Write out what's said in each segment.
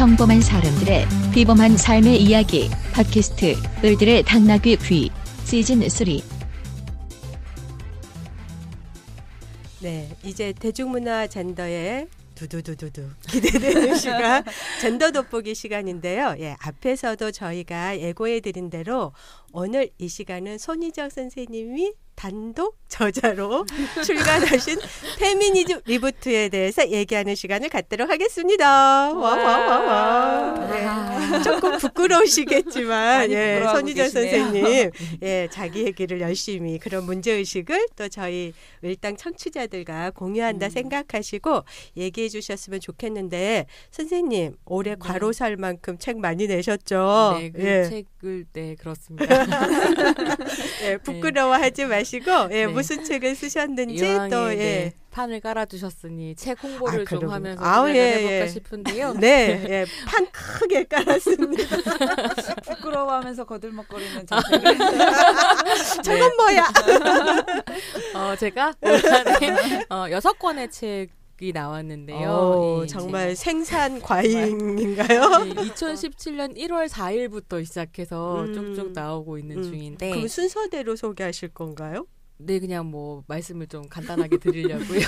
평범한 사람들의 비범한 삶의 이야기 팟캐스트 을들의 당나귀 귀 시즌3. 네, 이제 대중문화 젠더의 두두두두두 기대되는 시간 젠더 돋보기 시간인데요. 예, 앞에서도 저희가 예고해드린 대로 오늘 이 시간은 손희정 선생님이 단독 저자로 출간하신 페미니즘 리부트에 대해서 얘기하는 시간을 갖도록 하겠습니다. 와와와와. 네, 조금 부끄러우시겠지만 예, 손희정 선생님 예, 자기 얘기를 열심히 그런 문제의식을 또 저희 을당 청취자들과 공유한다 생각하시고 얘기해 주셨으면 좋겠는데 선생님 올해 과로살 만큼 책 많이 내셨죠? 네, 그 예. 책을 네 그렇습니다. 예, 부끄러워하지 마시고 예, 무슨 책을 쓰셨는지 또 네, 판을 깔아주셨으니 책 홍보를 좀 그러고. 하면서 예. 해볼까 싶은데요. 네, 예, 판 크게 깔았습니다. 부끄러워하면서 거들먹거리는 자세를. 저건 뭐야? 제가 올한해 6권의 책이 나왔는데요. 정말 생산 과잉인가요? 2017년 1월 4일부터 시작해서 쭉쭉 나오고 있는 중인데. 그럼 순서대로 소개하실 건가요? 네, 그냥 뭐 말씀을 좀 간단하게 드리려고요.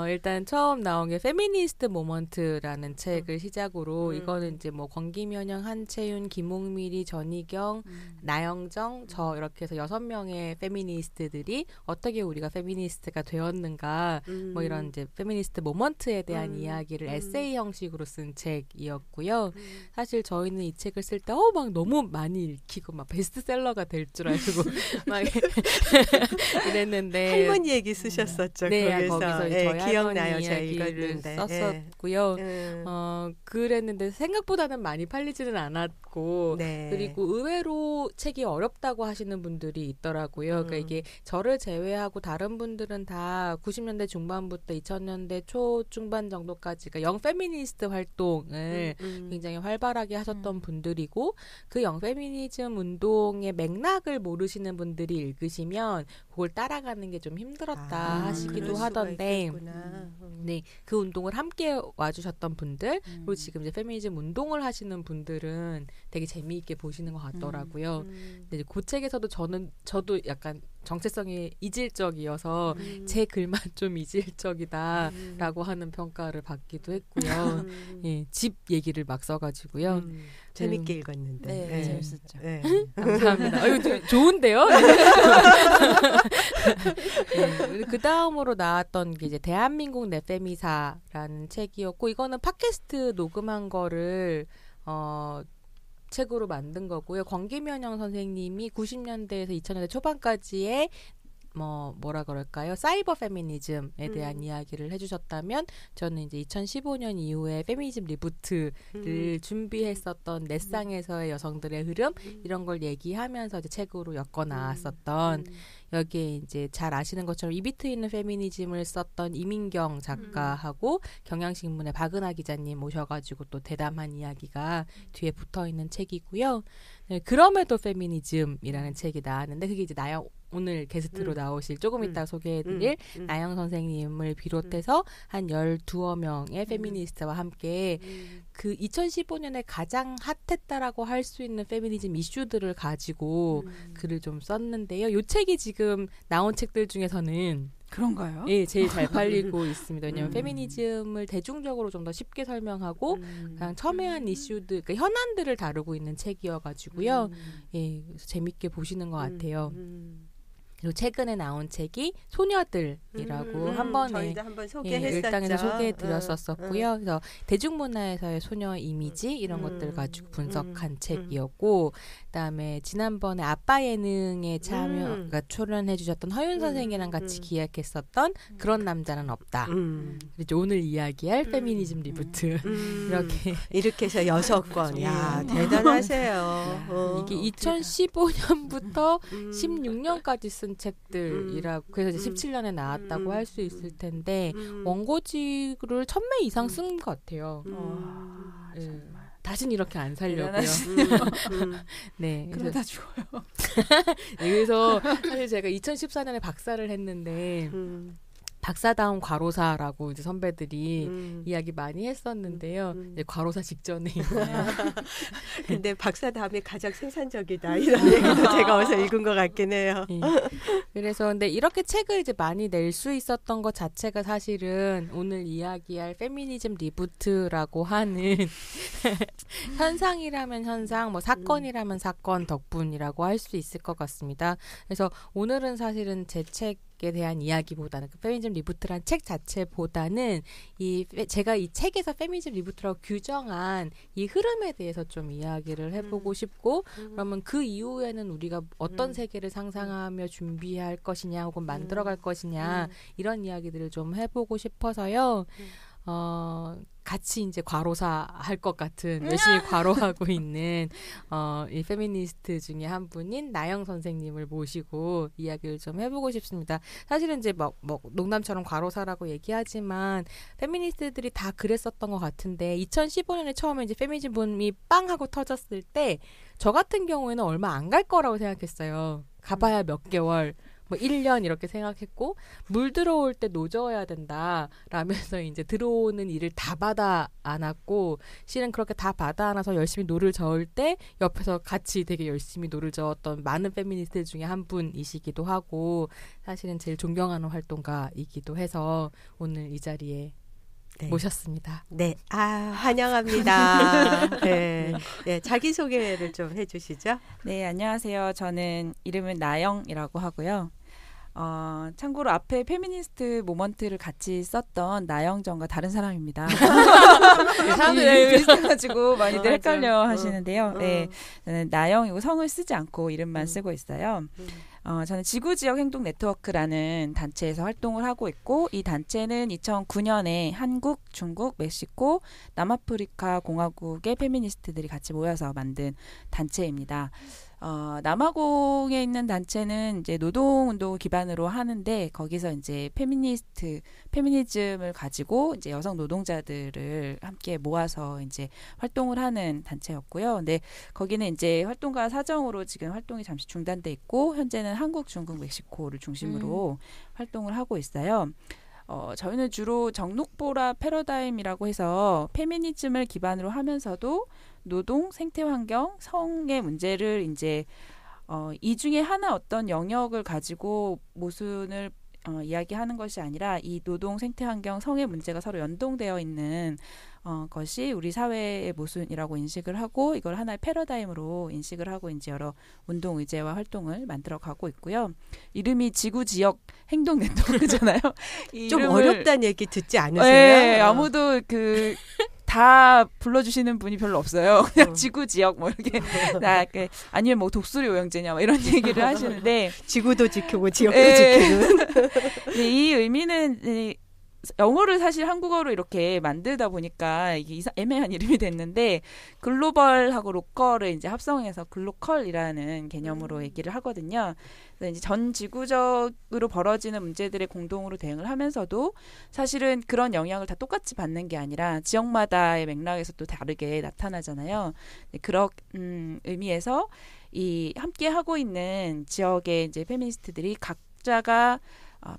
일단 처음 나온 게 페미니스트 모먼트라는 책을 시작으로 이거는 이제 뭐 권기면영, 한채윤, 김옥미리, 전희경, 나영정, 저 이렇게 해서 6명의 페미니스트들이 어떻게 우리가 페미니스트가 되었는가 뭐 이런 이제 페미니스트 모먼트에 대한 이야기를 에세이 형식으로 쓴 책이었고요. 사실 저희는 이 책을 쓸 때 막 너무 많이 읽히고 막 베스트셀러가 될 줄 알고 막 이랬는데 할머니 얘기 쓰셨었죠. 네, 거기서 저희 기억나요. 할머니 제가 이야기를 읽었는데 썼었고요. 그랬는데 생각보다는 많이 팔리지는 않았고 네. 그리고 의외로 책이 어렵다고 하시는 분들이 있더라고요. 그러니까 이게 저를 제외하고 다른 분들은 다 90년대 중반부터 2000년대 초 중반 정도까지 그러니까 영 페미니스트 활동을 굉장히 활발하게 하셨던 분들이고 그 영 페미니즘 운동의 맥락을 모르시는 분들이 읽으시면 그걸 따라가는 게 좀 힘들었다 하시기도 하던데 네, 그 운동을 함께 와주셨던 분들 그리고 지금 이제 페미니즘 운동을 하시는 분들은 되게 재미있게 보시는 것 같더라고요. 근데 이제 그 책에서도 저도 약간 정체성이 이질적이어서 제 글만 좀 이질적이다라고 하는 평가를 받기도 했고요. 예, 집 얘기를 막 써가지고요. 재밌게 읽었는데. 네, 재밌었죠. 네. 감사합니다. 아유, 좋은데요? 네, 그 다음으로 나왔던 게 이제 대한민국 내페미사라는 책이었고 이거는 팟캐스트 녹음한 거를 책으로 만든 거고요. 권기면영 선생님이 90년대에서 2000년대 초반까지의 뭐라 그럴까요? 사이버 페미니즘에 대한 이야기를 해주셨다면 저는 이제 2015년 이후에 페미니즘 리부트를 준비했었던 넷상에서의 여성들의 흐름 이런 걸 얘기하면서 이제 책으로 엮어 나왔었던 여기에 이제 잘 아시는 것처럼 이비트 있는 페미니즘을 썼던 이민경 작가하고 경향신문의 박은하 기자님 모셔가지고 또 대담한 이야기가 뒤에 붙어있는 책이고요. 네, 그럼에도 페미니즘이라는 책이 나왔는데 그게 이제 오늘 게스트로 나오실 조금 이따 소개해드릴 나영 선생님을 비롯해서 한 12명의 페미니스트와 함께 그 2015년에 가장 핫했다라고 할 수 있는 페미니즘 이슈들을 가지고 글을 좀 썼는데요. 이 책이 지금 나온 책들 중에서는 그런가요? 예, 제일 잘 팔리고 있습니다. 왜냐하면 페미니즘을 대중적으로 좀 더 쉽게 설명하고 그냥 첨예한 이슈들, 그러니까 현안들을 다루고 있는 책이어가지고요. 예, 그래서 재밌게 보시는 것 같아요. 그리고 최근에 나온 책이 소녀들이라고 한 번에 저희도 한번 소개했었죠. 일당에서 소개해드렸었고요. 그래서 대중문화에서의 소녀 이미지 이런 것들을 가지고 분석한 책이었고 그다음에 지난번에 아빠 예능에 그러니까 출연해주셨던 허윤 선생이랑 같이 기획했었던 그런 남자는 없다. 그리고 오늘 이야기할 페미니즘 리부트 이렇게 해서 6권. 야, 대단하세요. 이게 2015년부터 16년까지 쓴 책들이라고 그래서 이제 17년에 나왔다고 할 수 있을 텐데 원고지를 1000매 이상 쓴 것 같아요. 다신 이렇게 안 살려고요. 네, 그러다 죽어요. 네, 그래서 사실 제가 2014년에 박사를 했는데 박사다운 과로사라고 이제 선배들이 이야기 많이 했었는데요. 이제 과로사 직전에 근데 박사 다음에 가장 생산적이다 이런 얘기도 제가 어디서 읽은 것 같긴 해요. 그래서 근데 이렇게 책을 이제 많이 낼 수 있었던 것 자체가 사실은 오늘 이야기할 페미니즘 리부트라고 하는 현상이라면 현상, 뭐 사건이라면 사건 덕분이라고 할 수 있을 것 같습니다. 그래서 오늘은 사실은 제 책에 대한 이야기보다는 그 페미니즘 리부트란 책 자체보다는 제가 이 책에서 페미니즘 리부트라고 규정한 이 흐름에 대해서 좀 이야기를 해보고 싶고 그러면 그 이후에는 우리가 어떤 세계를 상상하며 준비할 것이냐 혹은 만들어갈 것이냐 이런 이야기들을 좀 해보고 싶어서요. 같이 이제 과로사 할 것 같은 열심히 과로하고 있는 이 페미니스트 중에 한 분인 나영 선생님을 모시고 이야기를 좀 해보고 싶습니다. 사실은 이제 뭐 농담처럼 과로사라고 얘기하지만 페미니스트들이 다 그랬었던 것 같은데 2015년에 처음에 이제 페미니즘 붐이 빵 하고 터졌을 때 저 같은 경우에는 얼마 안 갈 거라고 생각했어요. 가봐야 몇 개월. 뭐 1년 이렇게 생각했고 물 들어올 때 노져야 된다 라면서 이제 들어오는 일을 다 받아 안았고 실은 그렇게 다 받아 안아서 열심히 노를 저을 때 옆에서 같이 되게 열심히 노를 저었던 많은 페미니스트 중에 한 분이시기도 하고 사실은 제일 존경하는 활동가이기도 해서 오늘 이 자리에 모셨습니다. 네, 환영합니다. 네, 자기소개를 좀 해주시죠. 네, 안녕하세요. 저는 이름은 나영이라고 하고요. 참고로 앞에 페미니스트 모먼트를 같이 썼던 나영전과 다른 사람입니다. 사람들이 비슷해가지고 많이들 헷갈려 하시는데요. 네, 저는 나영이고 성을 쓰지 않고 이름만 쓰고 있어요. 저는 지구지역 행동 네트워크라는 단체에서 활동을 하고 있고 이 단체는 2009년에 한국, 중국, 멕시코, 남아프리카 공화국의 페미니스트들이 같이 모여서 만든 단체입니다. 남아공에 있는 단체는 이제 노동운동을 기반으로 하는데 거기서 이제 페미니즘을 가지고 이제 여성 노동자들을 함께 모아서 이제 활동을 하는 단체였고요. 근데 거기는 이제 활동가 사정으로 지금 활동이 잠시 중단돼 있고 현재는 한국, 중국, 멕시코를 중심으로 활동을 하고 있어요. 저희는 주로 정록보라 패러다임이라고 해서 페미니즘을 기반으로 하면서도 노동, 생태환경, 성의 문제를 이제 이 중에 하나 어떤 영역을 가지고 모순을 이야기하는 것이 아니라 이 노동, 생태환경, 성의 문제가 서로 연동되어 있는 것이 우리 사회의 모순이라고 인식을 하고 이걸 하나의 패러다임으로 인식을 하고 이제 여러 운동 의제와 활동을 만들어가고 있고요. 이름이 지구지역 행동 네트워크잖아요. 좀 어렵다는 얘기 듣지 않으세요? 네, 아무도 다 불러주시는 분이 별로 없어요. 그냥 지구지역 뭐 이렇게 아니면 뭐 독수리 오영제냐 뭐 이런 얘기를 하시는데 지구도 지키고 지역도 지키는 이 의미는 영어를 사실 한국어로 이렇게 만들다 보니까 이게 애매한 이름이 됐는데 글로벌하고 로컬을 이제 합성해서 글로컬이라는 개념으로 얘기를 하거든요. 그래서 이제 전 지구적으로 벌어지는 문제들에 공동으로 대응을 하면서도 사실은 그런 영향을 다 똑같이 받는 게 아니라 지역마다의 맥락에서 또 다르게 나타나잖아요. 그런 의미에서 이 함께 하고 있는 지역의 이제 페미니스트들이 각자가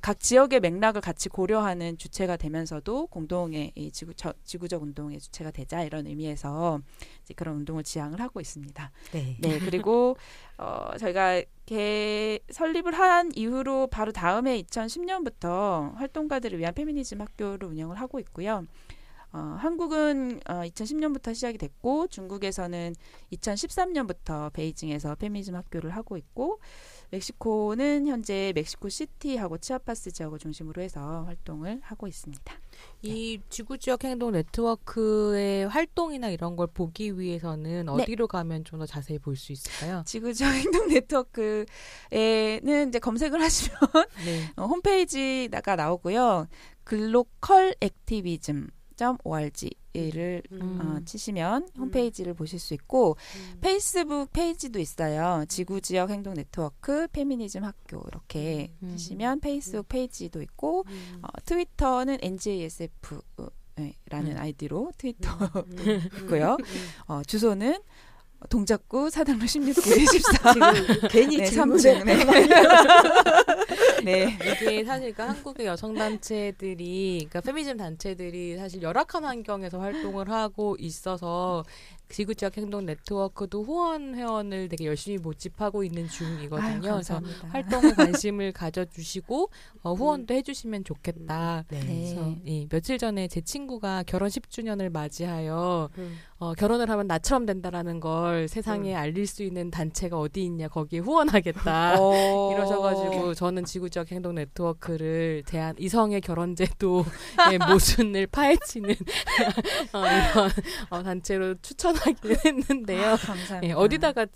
각 지역의 맥락을 같이 고려하는 주체가 되면서도 공동의 이 지구적 운동의 주체가 되자 이런 의미에서 이제 그런 운동을 지향을 하고 있습니다. 네, 그리고 저희가 설립을 한 이후로 바로 다음에 2010년부터 활동가들을 위한 페미니즘 학교를 운영을 하고 있고요. 한국은 2010년부터 시작이 됐고 중국에서는 2013년부터 베이징에서 페미니즘 학교를 하고 있고 멕시코는 현재 멕시코 시티하고 치아파스 지역을 중심으로 해서 활동을 하고 있습니다. 이 지구지역 행동 네트워크의 활동이나 이런 걸 보기 위해서는 어디로 가면 좀 더 자세히 볼 수 있을까요? 지구지역 행동 네트워크에는 이제 검색을 하시면 홈페이지가 나오고요. 글로컬 액티비즘 .org를 치시면 홈페이지를 보실 수 있고 페이스북 페이지도 있어요. 지구지역 행동 네트워크 페미니즘 학교 이렇게 치시면 페이스북 페이지도 있고 트위터는 NJSF 라는 아이디로 트위터도 있고요. 주소는 동작구 사당로 16길 14. 지금 괜히 네, 질문에 3층. 네. 이게 사실 그러니까 한국의 여성 단체들이 그러니까 페미니즘 단체들이 사실 열악한 환경에서 활동을 하고 있어서 지구적 행동 네트워크도 후원 회원을 되게 열심히 모집하고 있는 중이거든요. 아유, 그래서 감사합니다. 활동에 관심을 가져주시고 후원도 해주시면 좋겠다. 네. 그래서 며칠 전에 제 친구가 결혼 10주년을 맞이하여 음. 결혼을 하면 나처럼 된다라는 걸 세상에 알릴 수 있는 단체가 어디 있냐 거기에 후원하겠다 이러셔가지고 저는 지구적 행동 네트워크를 이성의 결혼제도의 모순을 파헤치는 이런 단체로 추천하기는 했는데요. 감사합니다. 어디다가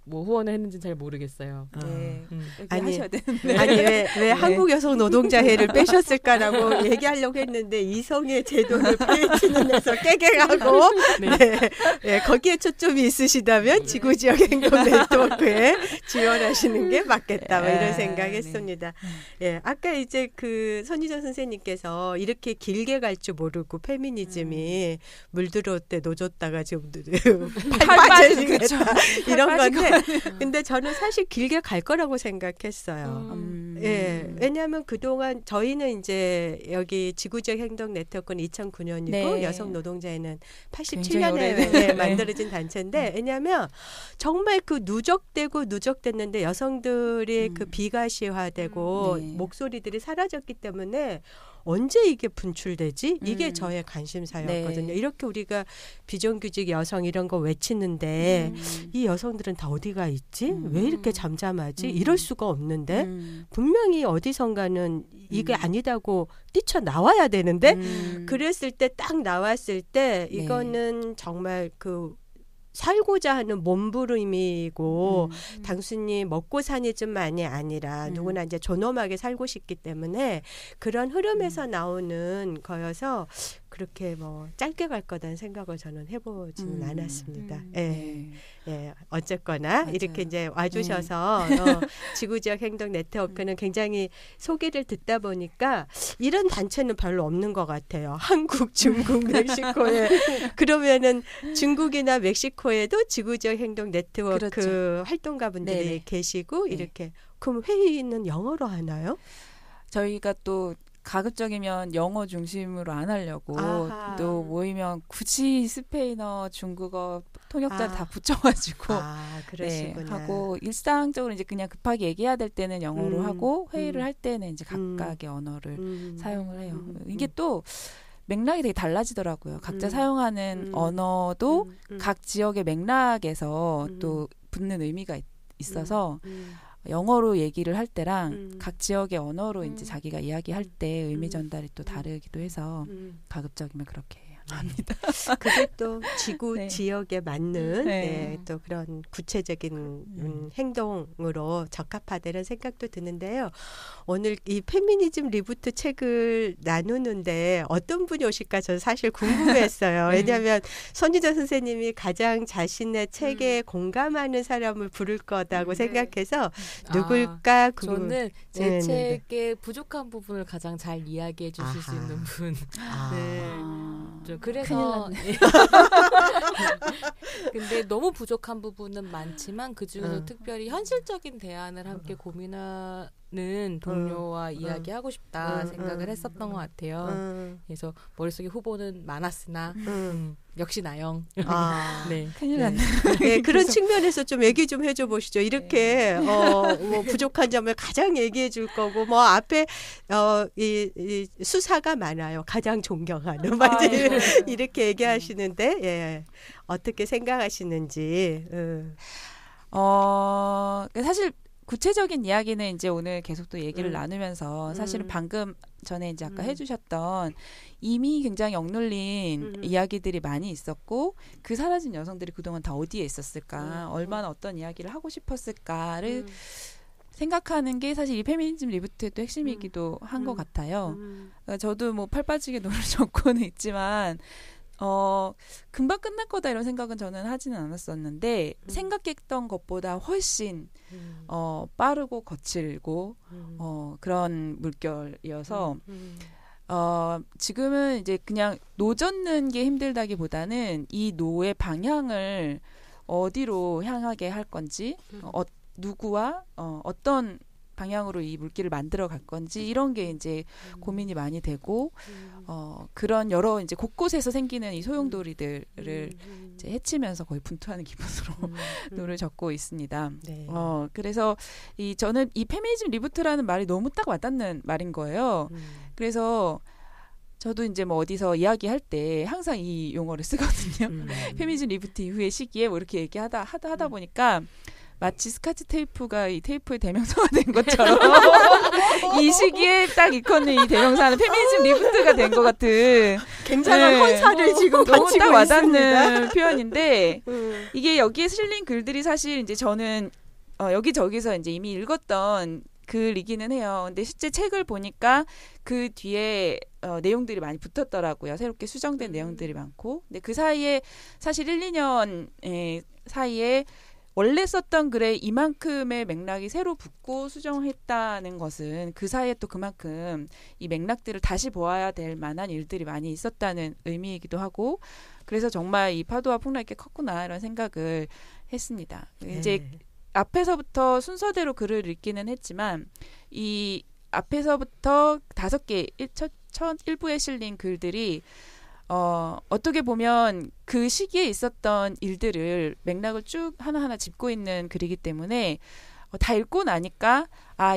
후원을 했는지 잘 모르겠어요. 네. 여기 아니, 하셔야 되는데. 아니 왜 한국 여성 노동자회를 빼셨을까라고 얘기하려고 했는데 이성의 제도를 파헤치는 데서 깨갱하고 네. 네, 거기에 초점이 있으시다면 지구지역 행동 네트워크에 지원하시는 게 맞겠다 뭐 이런 생각했습니다. 예, 아까 이제 그 손희정 선생님께서 이렇게 길게 갈 줄 모르고 페미니즘이 물들어올 때 노졌다가 지금 팔 빠지겠다 이런 건데 근데 저는 사실 길게 갈 거라고 생각했어요. 예, 왜냐하면 그동안 저희는 이제 여기 지구적 행동 네트워크는 2009년이고 네. 여성 노동자회는 굉장히 87년에 만들어진 단체인데 왜냐하면 정말 그 누적됐는데 여성들이 그 비가시화되고 네. 목소리들이 사라졌기 때문에 언제 이게 분출되지? 이게 저의 관심사였거든요. 네. 이렇게 우리가 비정규직 여성 이런 거 외치는데 이 여성들은 다 어디가 있지? 왜 이렇게 잠잠하지? 이럴 수가 없는데 분명히 어디선가는 이게 아니다고 뛰쳐나와야 되는데 그랬을 때 딱 나왔을 때 이거는 정말 그 살고자 하는 몸부림이고 단순히 먹고 사니뿐만이 아니라 누구나 이제 존엄하게 살고 싶기 때문에 그런 흐름에서 나오는 거여서 그렇게 뭐 짧게 갈 거다는 생각을 저는 해보지는 않았습니다. 예. 예, 어쨌거나 맞아요. 이렇게 이제 와주셔서 지구지역 행동 네트워크는 굉장히 소개를 듣다 보니까 이런 단체는 별로 없는 것 같아요. 한국, 중국, 멕시코에 그러면은 중국이나 멕시코에도 지구지역 행동 네트워크 그렇죠. 활동가분들이 네네. 계시고 네. 이렇게 그럼 회의는 영어로 하나요? 저희가 또 가급적이면 영어 중심으로 안 하려고 아하. 또 모이면 굳이 스페인어, 중국어 통역자를 다 붙여가지고 아, 그러시구나. 하고 일상적으로 이제 그냥 급하게 얘기해야 될 때는 영어로 하고 회의를 음. 할 때는 이제 각각의 언어를 사용을 해요. 음. 이게 또 맥락이 되게 달라지더라고요. 각자 사용하는 음. 언어도 각 지역의 맥락에서 음. 또 붙는 의미가 있어서 영어로 얘기를 할 때랑 각 지역의 언어로 이제 자기가 이야기할 때 의미 전달이 또 다르기도 해서 가급적이면 그렇게 합니다. 그게 또 지구 네. 지역에 맞는 네. 또 그런 구체적인 행동으로 적합하다는 생각도 드는데요. 오늘 이 페미니즘 리부트 책을 나누는데 어떤 분이 오실까 저는 사실 궁금했어요. 왜냐하면 손희정 선생님이 가장 자신의 책에 공감하는 사람을 부를 거다고 생각해서 누굴까 궁금. 저는 제 네네네. 책의 부족한 부분을 가장 잘 이야기해 주실 수 아하. 있는 분. 아. 좀 그래서 근데 너무 부족한 부분은 많지만 그 중에서 특별히 현실적인 대안을 함께 고민하는 동료와 이야기하고 싶다 생각을 했었던 것 같아요. 그래서 머릿속에 후보는 많았으나 역시 나영. 아. 네. 큰일 났네. 네, 그런 측면에서 좀 얘기 좀 해줘 보시죠. 이렇게 뭐 부족한 점을 가장 얘기해 줄 거고 뭐 앞에 이 수사가 많아요. 가장 존경하는 이렇게 얘기하시는데 예. 어떻게 생각하시는지. 사실 구체적인 이야기는 이제 오늘 계속 또 얘기를 나누면서 사실은 방금 전에 이제 아까 해주셨던 이미 굉장히 억눌린 이야기들이 많이 있었고 그 사라진 여성들이 그동안 다 어디에 있었을까 얼마나 어떤 이야기를 하고 싶었을까를 생각하는 게 사실 이 페미니즘 리부트의 또 핵심이기도 한 것 같아요. 그러니까 저도 뭐 팔 빠지게 노를 젓고는 있지만 금방 끝날 거다 이런 생각은 저는 하지는 않았었는데 생각했던 것보다 훨씬 빠르고 거칠고 그런 물결이어서 지금은 이제 그냥 노젓는 게 힘들다기보다는 이 노의 방향을 어디로 향하게 할 건지, 누구와 어떤 방향으로 이 물길을 만들어 갈 건지 이런 게 이제 고민이 많이 되고 그런 여러 이제 곳곳에서 생기는 이 소용돌이들을 이제 해치면서 거의 분투하는 기분으로 노를 적고 있습니다. 네. 그래서 저는 이 페미니즘 리부트라는 말이 너무 딱 와닿는 말인 거예요. 그래서 저도 이제 뭐 어디서 이야기할 때 항상 이 용어를 쓰거든요. 페미니즘 리부트 이후의 시기에 뭐 이렇게 얘기하다 보니까 마치 스카치 테이프가 이 테이프의 대명사가 된 것처럼 이 시기에 딱 일컫는 이 대명사는 페미니즘 리부트가 된 것 같은 굉장한 헌사를 지금 너무 바치고 딱 와닿는 있습니다. 표현인데 이게 여기에 실린 글들이 사실 이제 저는 여기저기서 이제 이미 읽었던 글이기는 해요. 근데 실제 책을 보니까 그 뒤에 내용들이 많이 붙었더라고요. 새롭게 수정된 내용들이 많고. 근데 그 사이에 사실 1, 2년 사이에 원래 썼던 글에 이만큼의 맥락이 새로 붙고 수정했다는 것은 그 사이에 또 그만큼 이 맥락들을 다시 보아야 될 만한 일들이 많이 있었다는 의미이기도 하고 그래서 정말 이 파도와 폭락이 꽤 컸구나 이런 생각을 했습니다. 네. 이제 앞에서부터 순서대로 글을 읽기는 했지만 이 앞에서부터 5개 첫 1부에 실린 글들이 어떻게 보면 그 시기에 있었던 일들을 맥락을 쭉 하나하나 짚고 있는 글이기 때문에 다 읽고 나니까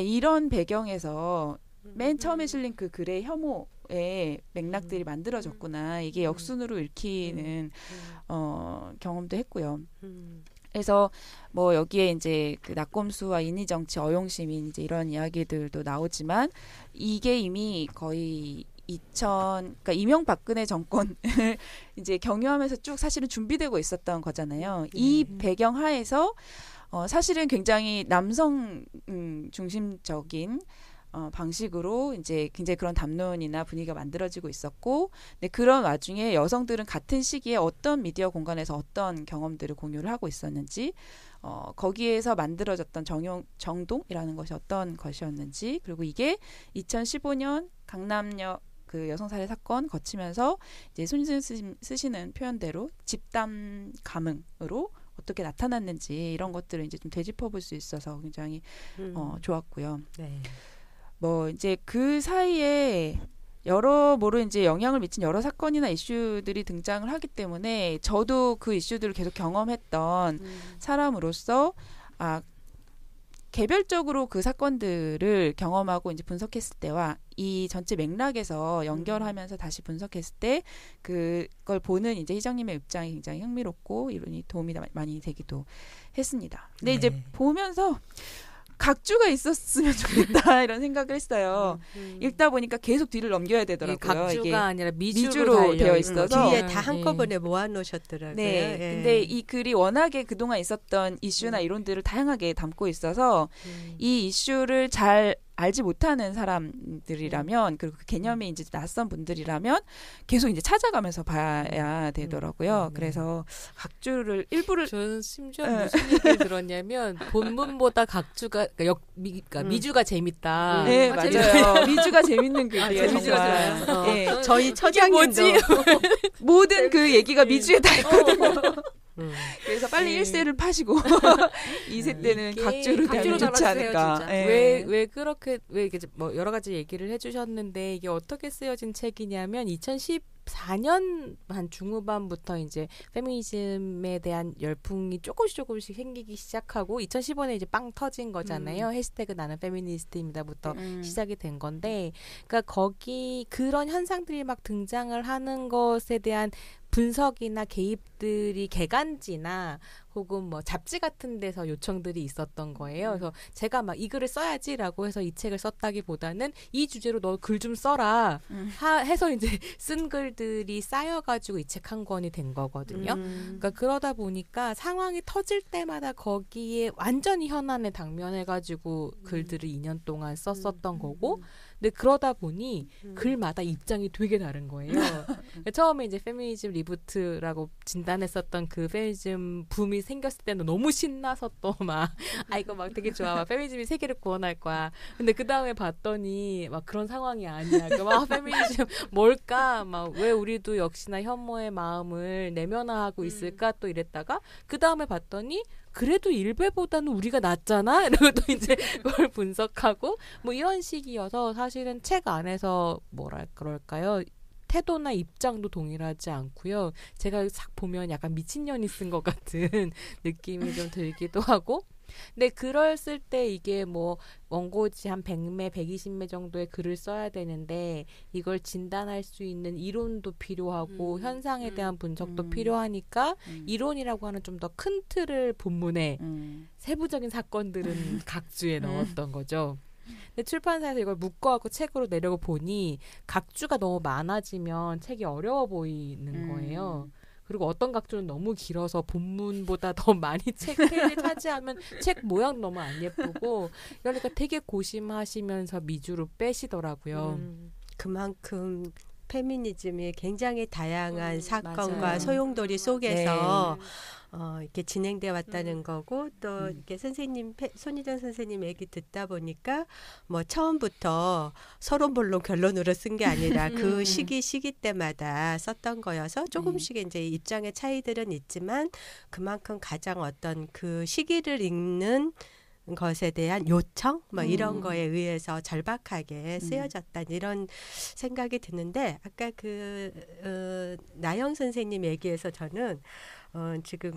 이런 배경에서 맨 처음에 실린 그 글의 혐오의 맥락들이 만들어졌구나. 이게 역순으로 읽히는 경험도 했고요. 그래서 뭐 여기에 이제 그 낙곰수와 인위정치, 어용시민 이제 이런 이야기들도 나오지만 이게 이미 거의 그러니까 이명박근혜 정권을 이제 경유하면서 쭉 사실은 준비되고 있었던 거잖아요. 이 배경 하에서 사실은 굉장히 남성 중심적인 방식으로 이제 굉장히 그런 담론이나 분위기가 만들어지고 있었고, 근데 그런 와중에 여성들은 같은 시기에 어떤 미디어 공간에서 어떤 경험들을 공유를 하고 있었는지, 거기에서 만들어졌던 정동이라는 것이 어떤 것이었는지, 그리고 이게 2015년 강남역 그 여성살해 사건 거치면서 이제 손님 쓰시는 표현대로 집단 감흥으로 어떻게 나타났는지 이런 것들을 이제 좀 되짚어볼 수 있어서 굉장히 좋았고요. 네. 뭐 이제 그 사이에 여러모로 이제 영향을 미친 여러 사건이나 이슈들이 등장을 하기 때문에 저도 그 이슈들을 계속 경험했던 사람으로서 개별적으로 그 사건들을 경험하고 이제 분석했을 때와 이 전체 맥락에서 연결하면서 다시 분석했을 때 그걸 보는 이제 희정님의 입장이 굉장히 흥미롭고 이론이 도움이 많이 되기도 했습니다. 근데 이제 보면서 각주가 있었으면 좋겠다 이런 생각을 했어요. 읽다 보니까 계속 뒤를 넘겨야 되더라고요. 각주가 이게 아니라 미주로 되어 있어서 뒤에 다 한꺼번에 모아놓으셨더라고요. 네, 예. 근데 이 글이 워낙에 그동안 있었던 이슈나 이론들을 다양하게 담고 있어서 이 이슈를 잘 알지 못하는 사람들이라면 그리고 그 개념이 이제 낯선 분들이라면 계속 이제 찾아가면서 봐야 되더라고요. 그래서 각주를 일부를 저는 심지어 무슨 얘기를 들었냐면 본문보다 각주가 그러니까 미주가 재밌다. 네, 맞아요. 미주가 재밌는 글이에요. 미주가 정말. 네. 저희 처장님도 모든 그 얘기가 미주에 다 있거든요. 그래서 빨리 1세를 파시고 2세 때는 각주를 달면 좋지 않을까. 네. 왜 그렇게 왜 뭐 여러 가지 얘기를 해주셨는데 이게 어떻게 쓰여진 책이냐면 2014년 한 중후반부터 이제 페미니즘에 대한 열풍이 조금씩 생기기 시작하고 2015년에 이제 빵 터진 거잖아요. 해시태그 나는 페미니스트입니다부터 시작이 된 건데, 그러니까 거기 그런 현상들이 막 등장을 하는 것에 대한 분석이나 개입들이 개간지나 혹은 뭐 잡지 같은 데서 요청들이 있었던 거예요. 그래서 제가 막 이 글을 써야지라고 해서 이 책을 썼다기보다는 이 주제로 너 글 좀 써라 해서 이제 쓴 글들이 쌓여가지고 이 책 한 권이 된 거거든요. 그러니까 그러다 보니까 상황이 터질 때마다 거기에 완전히 현안에 당면해가지고 글들을 2년 동안 썼었던 거고, 근데 그러다 보니 글마다 입장이 되게 다른 거예요. 처음에 이제 페미니즘 리부트라고 진단했었던 그 페미니즘 붐이 생겼을 때는 너무 신나서 또 막 이거 막 되게 좋아. 막 페미니즘이 세계를 구원할 거야. 근데 그 다음에 봤더니 막 그런 상황이 아니야. 막 페미니즘 뭘까? 막 왜 우리도 역시나 혐오의 마음을 내면화하고 있을까? 또 이랬다가 그 다음에 봤더니 그래도 일베보다는 우리가 낫잖아? 이러고 또 이제 그걸 분석하고 뭐 이런 식이어서 사실은 책 안에서 그럴까요? 태도나 입장도 동일하지 않고요. 제가 싹 보면 약간 미친년이 쓴 것 같은 느낌이 좀 들기도 하고 근데 그랬을 때 이게 뭐 원고지 한 100매, 120매 정도의 글을 써야 되는데 이걸 진단할 수 있는 이론도 필요하고 현상에 대한 분석도 필요하니까 이론이라고 하는 좀 더 큰 틀을 본문에 세부적인 사건들은 각주에 넣었던 거죠. 근데 출판사에서 이걸 묶어갖고 책으로 내려고 보니 각주가 너무 많아지면 책이 어려워 보이는 거예요. 그리고 어떤 각주는 너무 길어서 본문보다 더 많이 책 페이지 차지하면 책 모양 너무 안 예쁘고 그러니까 되게 고심하시면서 미주로 빼시더라고요. 그만큼 페미니즘이 굉장히 다양한 사건과 맞아요. 소용돌이 속에서 네. 이렇게 진행돼 왔다는 거고 또 이렇게 손희정 선생님 얘기 듣다 보니까 뭐 처음부터 서론본론 결론으로 쓴 게 아니라 그 시기 때마다 썼던 거여서 조금씩 이제 입장의 차이들은 있지만 그만큼 가장 어떤 그 시기를 읽는 것에 대한 요청 뭐 이런 거에 의해서 절박하게 쓰여졌다 이런 생각이 드는데 아까 나영 선생님 얘기에서 저는 지금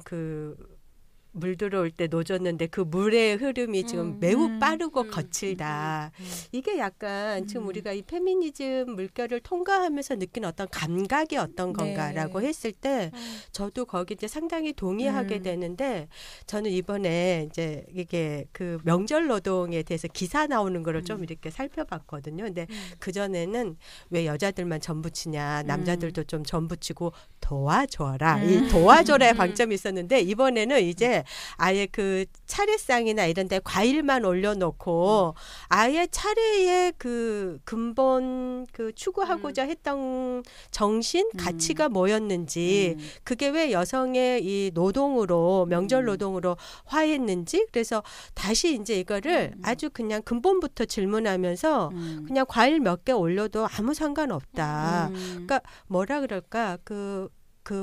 물 들어올 때 노졌는데 그 물의 흐름이 지금 매우 빠르고 거칠다. 이게 약간 지금 우리가 이 페미니즘 물결을 통과하면서 느낀 어떤 감각이 어떤 건가라고 했을 때 저도 거기 이제 상당히 동의하게 되는데 저는 이번에 이제 이게 그 명절 노동에 대해서 기사 나오는 거를 좀 이렇게 살펴봤거든요. 근데 그전에는 왜 여자들만 전 부치냐 남자들도 좀 전 부치고 도와줘라. 이 도와줘라의 방점이 있었는데 이번에는 이제 아예 그 차례상이나 이런 데 과일만 올려놓고 아예 차례의 그 근본 그 추구하고자 했던 정신, 가치가 뭐였는지 그게 왜 여성의 이 노동으로 명절 노동으로 화했는지 그래서 다시 이제 이거를 아주 그냥 근본부터 질문하면서 그냥 과일 몇 개 올려도 아무 상관없다. 그러니까 뭐라 그럴까 그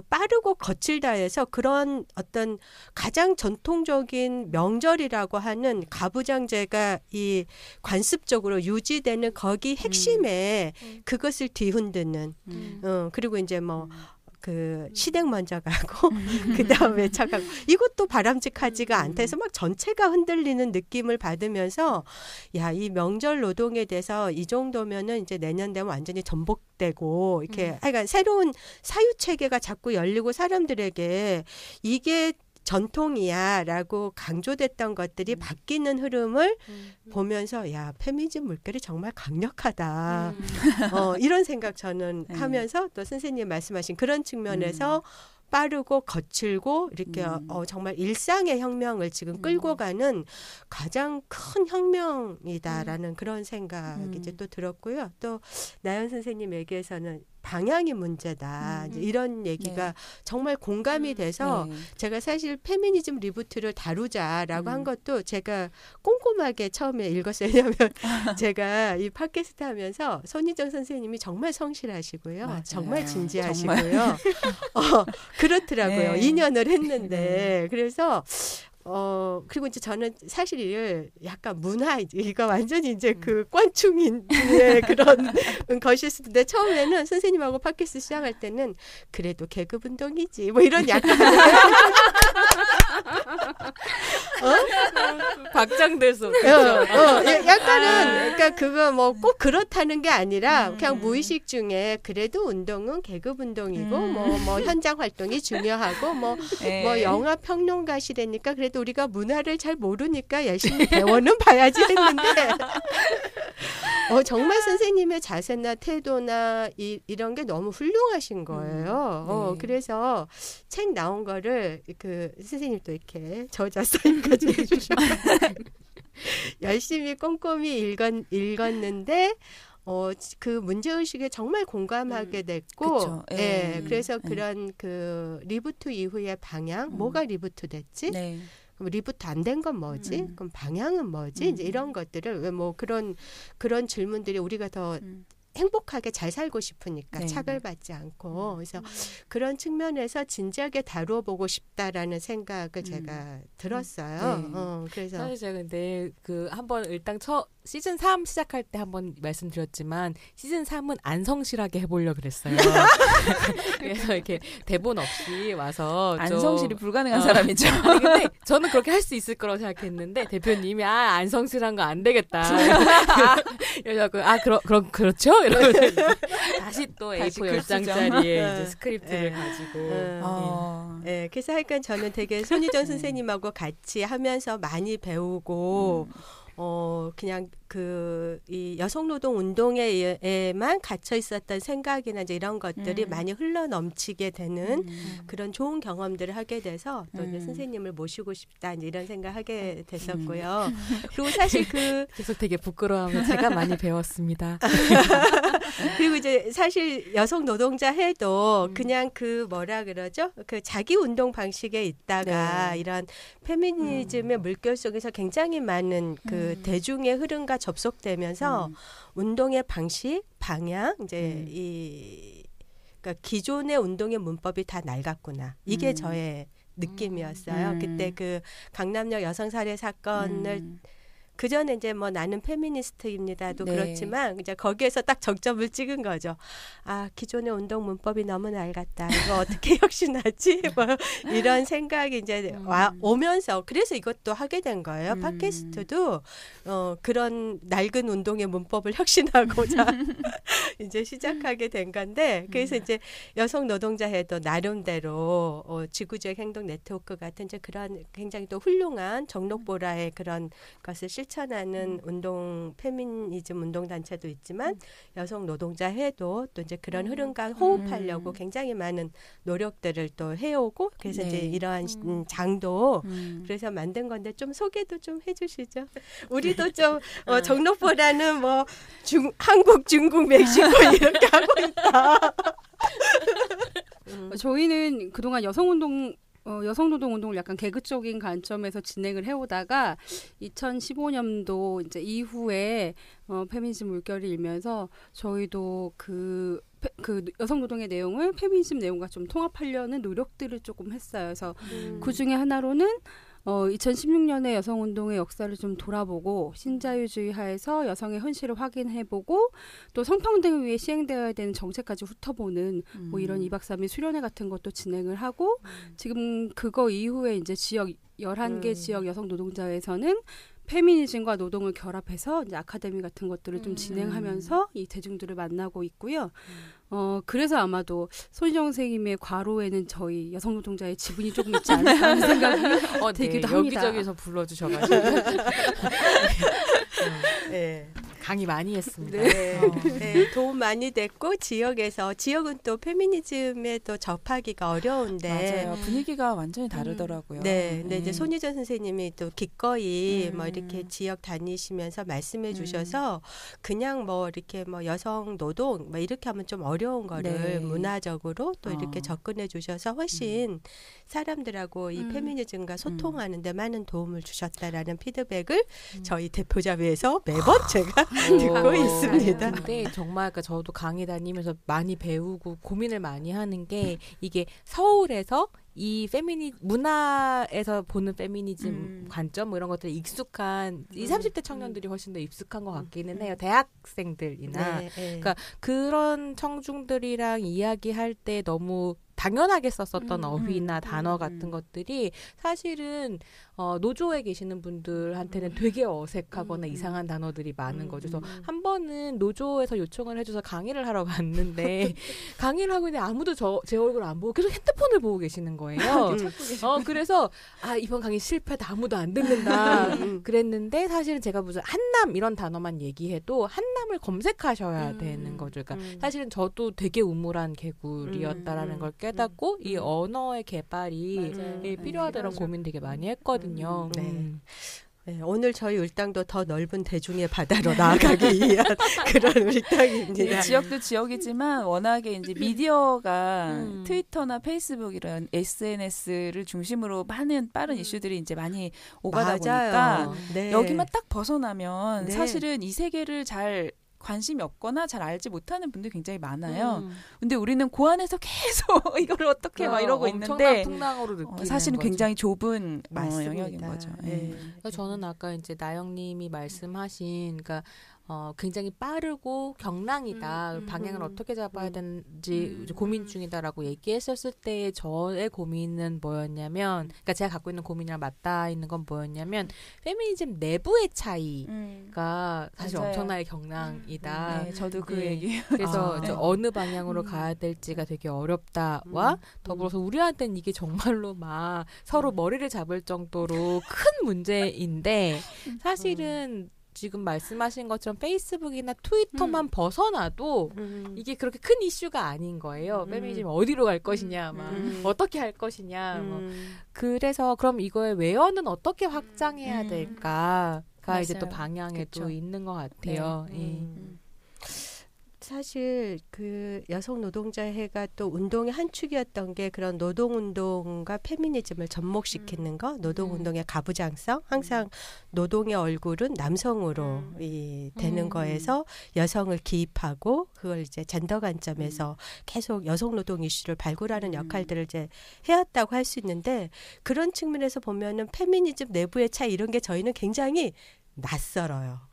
빠르고 거칠다 해서 그런 어떤 가장 전통적인 명절이라고 하는 가부장제가 이 관습적으로 유지되는 거기 핵심에 그것을 뒤흔드는 그리고 이제 뭐 그 시댁 먼저 가고 그 다음에 차가고 이것도 바람직하지가 않다 해서 막 전체가 흔들리는 느낌을 받으면서 야, 이 명절 노동에 대해서 이 정도면은 이제 내년 되면 완전히 전복되고 이렇게 그러니까 새로운 사유 체계가 자꾸 열리고 사람들에게 이게 전통이야라고 강조됐던 것들이 바뀌는 흐름을 보면서 야 페미니즘 물결이 정말 강력하다 이런 생각 저는 하면서 또 선생님 말씀하신 그런 측면에서 빠르고 거칠고 이렇게 정말 일상의 혁명을 지금 끌고 가는 가장 큰 혁명이다라는 그런 생각이 이제 또 들었고요. 또 나연 선생님에게서는 방향이 문제다. 이제 이런 얘기가 정말 공감이 돼서 제가 사실 페미니즘 리부트를 다루자라고 한 것도 제가 꼼꼼하게 처음에 읽었어요. 왜냐하면 제가 이 팟캐스트 하면서 손희정 선생님이 정말 성실하시고요. 맞아요. 정말 진지하시고요. 그렇더라고요. 2년을 했는데. 그래서 그리고 이제 저는 사실 약간 문화, 이거 완전히 이제 그 꽌충인의 그런 것일 수도 있는데 처음에는 선생님하고 팟캐스트 시작할 때는 그래도 계급 운동이지 뭐 이런 약간 박장대소. 약간은 그러니까 그거 뭐 꼭 그렇다는 게 아니라 그냥 무의식 중에 그래도 운동은 계급 운동이고 뭐 현장 활동이 중요하고 뭐 영화 평론가시라니까 그래도 우리가 문화를 잘 모르니까 열심히 배워는 봐야지 했는데 정말 선생님의 자세나 태도나 이런 게 너무 훌륭하신 거예요. 그래서 책 나온 거를 그 선생님도 이렇게 저자 사인까지 해주시고 열심히 꼼꼼히 읽었는데 그 문제의식에 정말 공감하게 됐고, 그쵸. 예, 그래서 그런 그 리부트 이후의 방향, 뭐가 리부트 됐지? 네. 그럼 리부트 안 된 건 뭐지? 그럼 방향은 뭐지? 이제 이런 것들을 왜 뭐 그런 질문들이 우리가 더 행복하게 잘 살고 싶으니까 네. 착을 받지 않고 그래서 그런 측면에서 진지하게 다뤄보고 싶다라는 생각을 제가 들었어요. 네. 그래서 사실 제가 근데 그 한번 일단 시즌 3 시작할 때 한번 말씀드렸지만 시즌 3은 안 성실하게 해보려고 그랬어요. 그래서 이렇게 대본 없이 와서 안성실이 불가능한 사람이죠. 아니 근데 저는 그렇게 할 수 있을 거라고 생각했는데 대표님이 안 성실한 거 안 되겠다. 그래서 그럼 그렇죠? 이러면서 다시 또 다시 A4 10장짜리의 이제 스크립트를 가지고. 네, 그래서 하여간 저는 되게 손희정 선생님하고 같이 하면서 많이 배우고 그냥 이 여성노동 운동에만 갇혀 있었던 생각이나 이제 이런 것들이 많이 흘러 넘치게 되는 그런 좋은 경험들을 하게 돼서 또 이제 선생님을 모시고 싶다 이제 이런 생각하게 됐었고요. 그리고 사실 계속 되게 부끄러워하면 제가 많이 배웠습니다. 그리고 이제 사실 여성 노동자 해도 그냥 그 뭐라 그러죠? 그 자기 운동 방식에 있다가 이런 페미니즘의 물결 속에서 굉장히 많은 그 대중의 흐름과 접속되면서 운동의 방식, 방향, 이제 그러니까 기존의 운동의 문법이 다 낡았구나. 이게 저의 느낌이었어요. 그때 그 강남역 여성 살해 사건을 그 전에 이제 뭐 나는 페미니스트입니다도 그렇지만 이제 거기에서 딱 정점을 찍은 거죠. 아, 기존의 운동 문법이 너무 낡았다. 이거 어떻게 혁신하지? 뭐 이런 생각이 이제 오면서 그래서 이것도 하게 된 거예요. 팟캐스트도 그런 낡은 운동의 문법을 혁신하고자 이제 시작하게 된 건데 그래서 이제 여성 노동자회도 나름대로 지구적 행동 네트워크 같은 이제 그런 굉장히 또 훌륭한 정록보라의 그런 것을 실천하는 운동 페미니즘 운동 단체도 있지만 여성 노동자 회도 또 이제 그런 흐름과 호흡하려고 굉장히 많은 노력들을 또 해오고 그래서 이제 이러한 장도 그래서 만든 건데 좀 소개도 좀 해주시죠. 우리도 좀 정록보라는 뭐 한국, 중국, 멕시코 이렇게 하고 있다. 저희는 그동안 여성노동 운동을 약간 개그적인 관점에서 진행을 해오다가 2015년도 이제 이후에 페미니즘 물결이 일면서 저희도 그 여성노동의 내용을 페미니즘 내용과 좀 통합하려는 노력들을 조금 했어요. 그래서 그 중에 하나로는 2016년에 여성운동의 역사를 좀 돌아보고 신자유주의 하에서 여성의 현실을 확인해보고 또 성평등을 위해 시행되어야 되는 정책까지 훑어보는 뭐 이런 2박 3일 수련회 같은 것도 진행을 하고 지금 그거 이후에 이제 11개 지역 여성노동자회에서는 페미니즘과 노동을 결합해서 이제 아카데미 같은 것들을 좀 진행하면서 이 대중들을 만나고 있고요. 그래서 아마도 손희정 선생님의 과로에는 저희 여성노동자의 지분이 조금 있지 않을까 하는 생각이 들기도 합니다. 여기저기서 불러주셔가지고 네. 강의 많이 했습니다. 네, 도움 많이 됐고 지역은 또 페미니즘에 또 접하기가 어려운데 맞아요. 분위기가 완전히 다르더라고요. 네, 근데 이제 손희정 선생님이 또 기꺼이 뭐 이렇게 지역 다니시면서 말씀해 주셔서 그냥 뭐 이렇게 뭐 여성 노동 뭐 이렇게 하면 좀 어려운 거를 문화적으로 또 이렇게 접근해 주셔서 훨씬 사람들하고 이 페미니즘과 소통하는 데 많은 도움을 주셨다라는 피드백을 저희 대표자회에서 매번 제가 듣고 있습니다. 근데 정말 그러니까 저도 강의 다니면서 많이 배우고 고민을 많이 하는 게 이게 서울에서 이 문화에서 보는 페미니즘 관점 뭐 이런 것들이 익숙한 20, 30대 청년들이 훨씬 더 익숙한 것 같기는 해요. 대학생들이나 그러니까 그런 청중들이랑 이야기할 때 너무 당연하게 썼었던 어휘나 단어 같은 것들이 사실은 노조에 계시는 분들한테는 되게 어색하거나 이상한 단어들이 많은 거죠. 그래서 한 번은 노조에서 요청을 해줘서 강의를 하러 갔는데 강의를 하고 있는데 아무도 제 얼굴 안 보고 계속 핸드폰을 보고 계시는 거예요. 그래서 이번 강의 실패다 아무도 안 듣는다 그랬는데 사실은 제가 무슨 한남 이런 단어만 얘기해도 한남을 검색하셔야 되는 거죠. 그러니까 사실은 저도 되게 우물한 개구리였다라는 걸 깨닫고 이 언어의 개발이 필요하다는 고민 되게 많이 했거든요. 네, 오늘 저희 을당도 더 넓은 대중의 바다로 나아가기 위한 그런 을당입니다. 지역도 지역이지만 워낙에 이제 미디어가 트위터나 페이스북 이런 SNS를 중심으로 많은 빠른 이슈들이 이제 많이 오가다 보니까 네. 여기만 딱 벗어나면 네. 사실은 이 세계를 잘 관심이 없거나 잘 알지 못하는 분들이 굉장히 많아요. 근데 우리는 그 안에서 계속 이거를 어떻게 막 이러고 있는데 풍랑으로 느끼는 사실은 거죠. 굉장히 좁은 맞습니다. 영역인 거죠. 네. 그래서 저는 아까 이제 나영님이 말씀하신 그러니까 굉장히 빠르고 경랑이다. 방향을 어떻게 잡아야 되는지 이제 고민 중이다라고 얘기했었을 때 저의 고민은 뭐였냐면, 그러니까 제가 갖고 있는 고민이랑 맞닿아 있는 건 뭐였냐면 페미니즘 내부의 차이가 사실 맞아요. 엄청나게 경랑이다. 네, 저도 그 네. 얘기. 그래서 네. 어느 방향으로 가야 될지가 되게 어렵다와 더불어서 우리한테는 이게 정말로 막 서로 머리를 잡을 정도로 큰 문제인데 사실은 지금 말씀하신 것처럼 페이스북이나 트위터만 벗어나도 이게 그렇게 큰 이슈가 아닌 거예요. 페미니즘 어디로 갈 것이냐, 막 어떻게 할 것이냐. 뭐. 그래서 그럼 이거의 외연은 어떻게 확장해야 될까가 이제 또 맞아요. 방향에 그쵸. 또 있는 것 같아요. 예. 사실 그 여성 노동자의 해가 또 운동의 한 축이었던 게 그런 노동운동과 페미니즘을 접목시키는 거, 노동운동의 가부장성, 항상 노동의 얼굴은 남성으로 되는 거에서 여성을 기입하고 그걸 이제 젠더 관점에서 계속 여성 노동 이슈를 발굴하는 역할들을 이제 해왔다고 할 수 있는데 그런 측면에서 보면은 페미니즘 내부의 차이 이런 게 저희는 굉장히 낯설어요.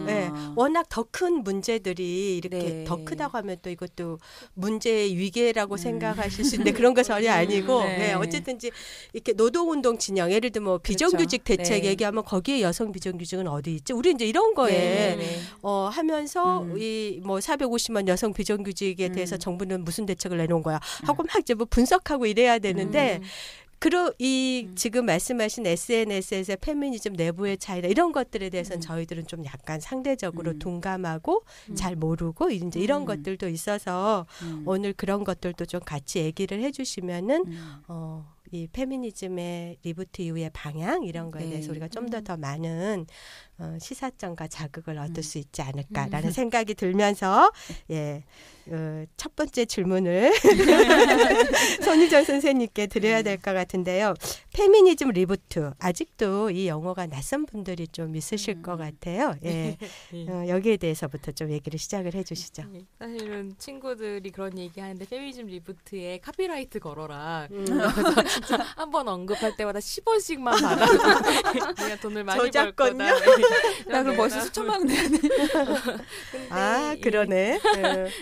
네, 워낙 더 큰 문제들이 이렇게 네. 더 크다고 하면 또 이것도 문제의 위계라고 생각하실 수 있는데 그런 거 전혀 아니고 네. 네, 어쨌든지 이렇게 노동운동 진영 예를 들면 뭐 비정규직 대책 네. 얘기하면 거기에 여성 비정규직은 어디 있지? 우리 이제 이런 거에 네. 하면서 이 뭐 450만 여성 비정규직에 대해서 정부는 무슨 대책을 내놓은 거야 하고 막 이제 뭐 분석하고 이래야 되는데 지금 말씀하신 SNS에서 페미니즘 내부의 차이나 이런 것들에 대해서는 저희들은 좀 약간 상대적으로 둔감하고 잘 모르고 이제 이런 것들도 있어서 오늘 그런 것들도 좀 같이 얘기를 해주시면은 이 페미니즘의 리부트 이후의 방향 이런 거에 대해서 우리가 좀 더 많은 시사점과 자극을 얻을 수 있지 않을까라는 생각이 들면서 첫 번째 질문을 손희정 선생님께 드려야 될 것 같은데요. 페미니즘 리부트 아직도 이 영어가 낯선 분들이 좀 있으실 것 같아요. 여기에 대해서부터 좀 얘기를 시작을 해주시죠. 사실은 친구들이 그런 얘기하는데 페미니즘 리부트에 카피라이트 걸어라. 한번 언급할 때마다 10원씩만 받아서 그냥 돈을 많이 벌 저작권료? 거다. 나 그럼 벌써 수천만 원 내야 돼. 그러네.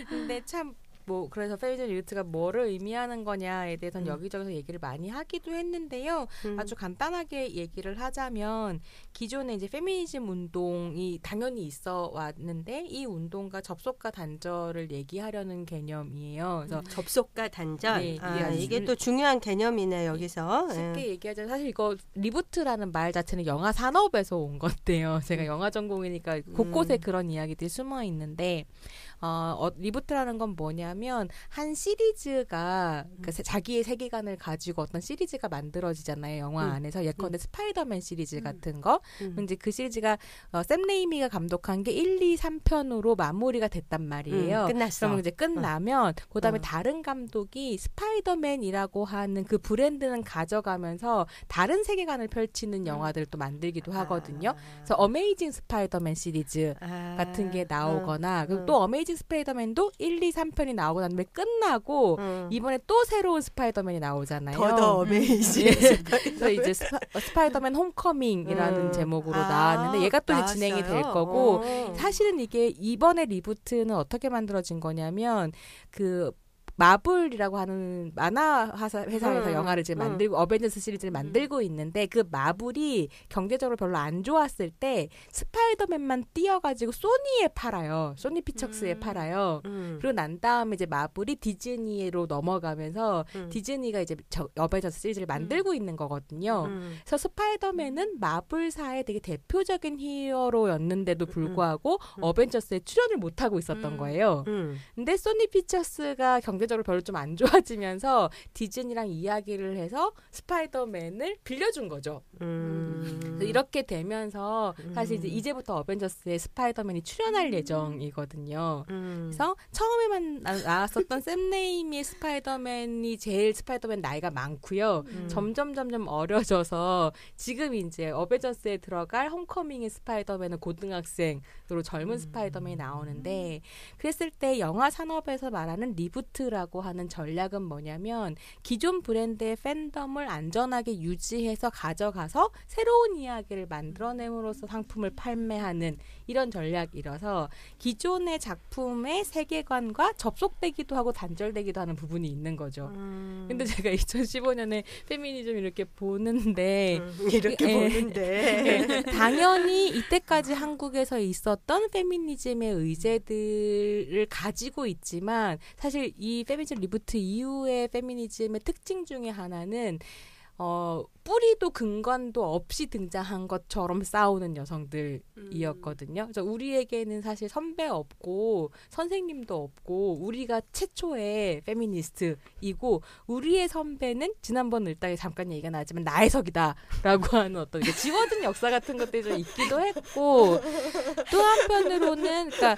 근데 참 뭐 그래서 페미니즘 리부트가 뭐를 의미하는 거냐에 대해서는 여기저기서 얘기를 많이 하기도 했는데요. 아주 간단하게 얘기를 하자면 기존에 이제 페미니즘 운동이 당연히 있어 왔는데 이 운동과 접속과 단절을 얘기하려는 개념이에요. 그래서 접속과 단절. 네, 이게 또 중요한 개념이네 여기서. 쉽게 얘기하자면 사실 이거 리부트라는 말 자체는 영화 산업에서 온 건데요. 제가 영화 전공이니까 곳곳에 그런 이야기들이 숨어 있는데 리부트라는 건 뭐냐면 한 시리즈가 자기의 세계관을 가지고 어떤 시리즈가 만들어지잖아요. 영화 안에서 예컨대 스파이더맨 시리즈 같은 거. 이제 그 시리즈가 샘 레이미가 감독한 게 1, 2, 3편으로 마무리가 됐단 말이에요. 끝났어. 그러면 이제 끝나면 그다음에 다른 감독이 스파이더맨이라고 하는 그 브랜드는 가져가면서 다른 세계관을 펼치는 영화들을 또 만들기도 하거든요. 그래서 어메이징 스파이더맨 시리즈 같은 게 나오거나 그리고 또 어메이징 스파이더맨도 1, 2, 3편이 나오고 난 다음에 끝나고 이번에 또 새로운 스파이더맨이 나오잖아요. 더 어메이징. 그래서 이제 스파이더맨 홈커밍이라는 제목으로 나왔는데 얘가 또 이제 진행이 될 거고 사실은 이게 이번에 리부트는 어떻게 만들어진 거냐면 그 마블이라고 하는 만화 회사에서 영화를 지금 만들고 어벤져스 시리즈를 만들고 있는데 그 마블이 경제적으로 별로 안 좋았을 때 스파이더맨만 띄어가지고 소니에 팔아요. 소니 피처스에 팔아요. 그리고 난 다음에 이제 마블이 디즈니로 넘어가면서 디즈니가 이제 어벤져스 시리즈를 만들고 있는 거거든요. 그래서 스파이더맨은 마블사의 되게 대표적인 히어로였는데도 불구하고 어벤져스에 출연을 못 하고 있었던 거예요. 근데 소니 피처스가 경제 경제적으로 별로 좀 안 좋아지면서 디즈니랑 이야기를 해서 스파이더맨을 빌려준 거죠. 그래서 이렇게 되면서 사실 이제부터 어벤져스에 스파이더맨이 출연할 예정이거든요. 그래서 처음에만 나왔었던 샘 레이미의 스파이더맨이 제일 스파이더맨 나이가 많고요. 점점 어려져서 지금 이제 어벤져스에 들어갈 홈커밍의 스파이더맨은 고등학생으로 젊은 스파이더맨이 나오는데 그랬을 때 영화 산업에서 말하는 리부트라고 하는 전략은 뭐냐면 기존 브랜드의 팬덤을 안전하게 유지해서 가져가서 새로운 이야기를 만들어냄으로써 상품을 판매하는 이런 전략이라서 기존의 작품의 세계관과 접속되기도 하고 단절되기도 하는 부분이 있는 거죠. 근데 제가 2015년에 페미니즘 이렇게 보는데 당연히 이때까지 한국에서 있었던 페미니즘의 의제들을 가지고 있지만 사실 이 페미니즘 리부트 이후의 페미니즘의 특징 중에 하나는 뿌리도 근간도 없이 등장한 것처럼 싸우는 여성들이었거든요. 그래서 우리에게는 사실 선배 없고 선생님도 없고 우리가 최초의 페미니스트이고 우리의 선배는 지난번 일당에 잠깐 얘기가 나왔지만 나혜석이다라고 하는 어떤 지워진 역사 같은 것들이 좀 있기도 했고 또 한편으로는 그러니까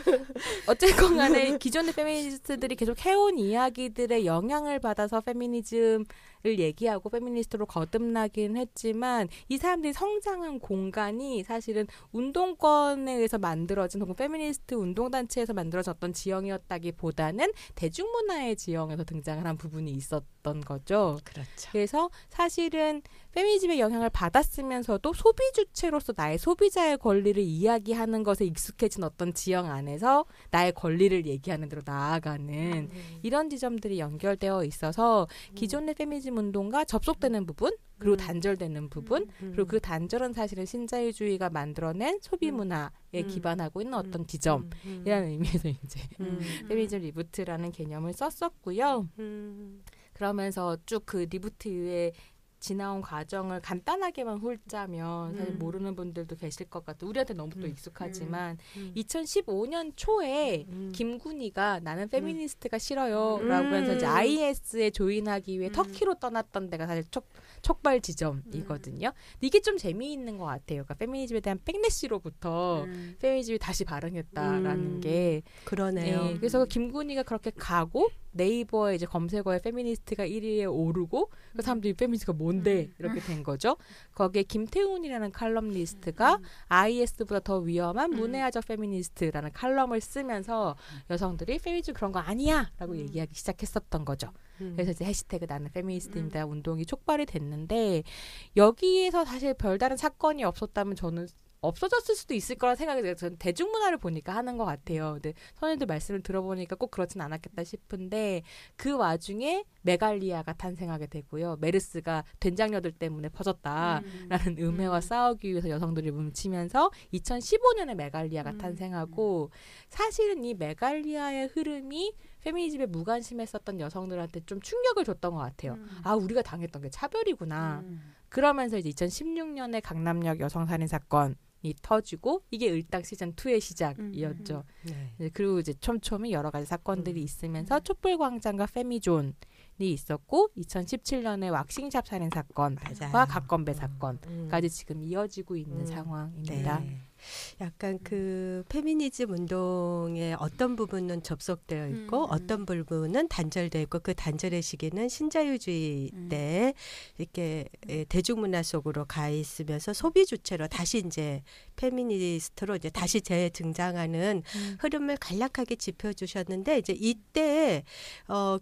어쨌건 간에 기존의 페미니스트들이 계속 해온 이야기들의 영향을 받아서 페미니즘을 얘기하고 페미니스트로 거듭나긴 했지만 이 사람들이 성장한 공간이 사실은 운동권에 의해서 만들어진 혹은 페미니스트 운동단체에서 만들어졌던 지형이었다기보다는 대중문화의 지형에서 등장을 한 부분이 있었던 거죠. 그렇죠. 그래서 사실은 페미니즘의 영향을 받았으면서도 소비 주체로서 나의 소비자의 권리를 이야기하는 것에 익숙해진 어떤 지형 안에서 나의 권리를 얘기하는 대로 나아가는 이런 지점들이 연결되어 있어서 기존의 페미니즘 운동과 접속되는 부분 그리고 단절되는 부분 그리고 그 단절은 사실은 신자유주의가 만들어낸 소비 문화에 기반하고 있는 어떤 지점이라는 의미에서 이제 페미니즘 리부트라는 개념을 썼었고요. 그러면서 쭉 그 리부트 이후에 지나온 과정을 간단하게만 훑자면 사실 모르는 분들도 계실 것 같아요. 우리한테 너무 또 익숙하지만 2015년 초에 김군희가 나는 페미니스트가 싫어요 라고 해서 이제 IS에 조인하기 위해 터키로 떠났던 데가 사실 촉발 지점이거든요. 근데 이게 좀 재미있는 것 같아요. 그러니까 페미니즘에 대한 백래시로부터 페미니즘이 다시 발흥했다라는 게 그러네요. 네, 그래서 김군희가 그렇게 가고 네이버에 이제 검색어에 페미니스트가 1위에 오르고 그 사람들이 페미니스트가 뭔데 이렇게 된 거죠. 거기에 김태훈이라는 칼럼니스트가 IS보다 더 위험한 문해아적 페미니스트라는 칼럼을 쓰면서 여성들이 페미니즘 그런 거 아니야 라고 얘기하기 시작했었던 거죠. 그래서 이제 해시태그 나는 페미니스트입니다 운동이 촉발이 됐는데 여기에서 사실 별다른 사건이 없었다면 저는 없어졌을 수도 있을 거라 생각이 들어요. 저는 대중문화를 보니까 하는 것 같아요. 근데 선생님들 말씀을 들어보니까 꼭 그렇진 않았겠다 싶은데 그 와중에 메갈리아가 탄생하게 되고요. 메르스가 된장녀들 때문에 퍼졌다라는 음해와 싸우기 위해서 여성들이 뭉치면서 2015년에 메갈리아가 탄생하고 사실은 이 메갈리아의 흐름이 페미니즘에 무관심했었던 여성들한테 좀 충격을 줬던 것 같아요. 아, 우리가 당했던 게 차별이구나. 그러면서 이제 2016년에 강남역 여성살인 사건이 터지고 이게 을당 시즌 2의 시작이었죠. 네. 그리고 이제 촘촘히 여러 가지 사건들이 있으면서 촛불광장과 페미존이 있었고 2017년에 왁싱샵 살인 사건과 각건배 사건까지 지금 이어지고 있는 상황입니다. 네. 약간 그 페미니즘 운동의 어떤 부분은 접속되어 있고 어떤 부분은 단절되어 있고 그 단절의 시기는 신자유주의 때 이렇게 대중문화 속으로 가 있으면서 소비 주체로 다시 이제 페미니스트로 이제 다시 재등장하는 흐름을 간략하게 짚어주셨는데 이제 이때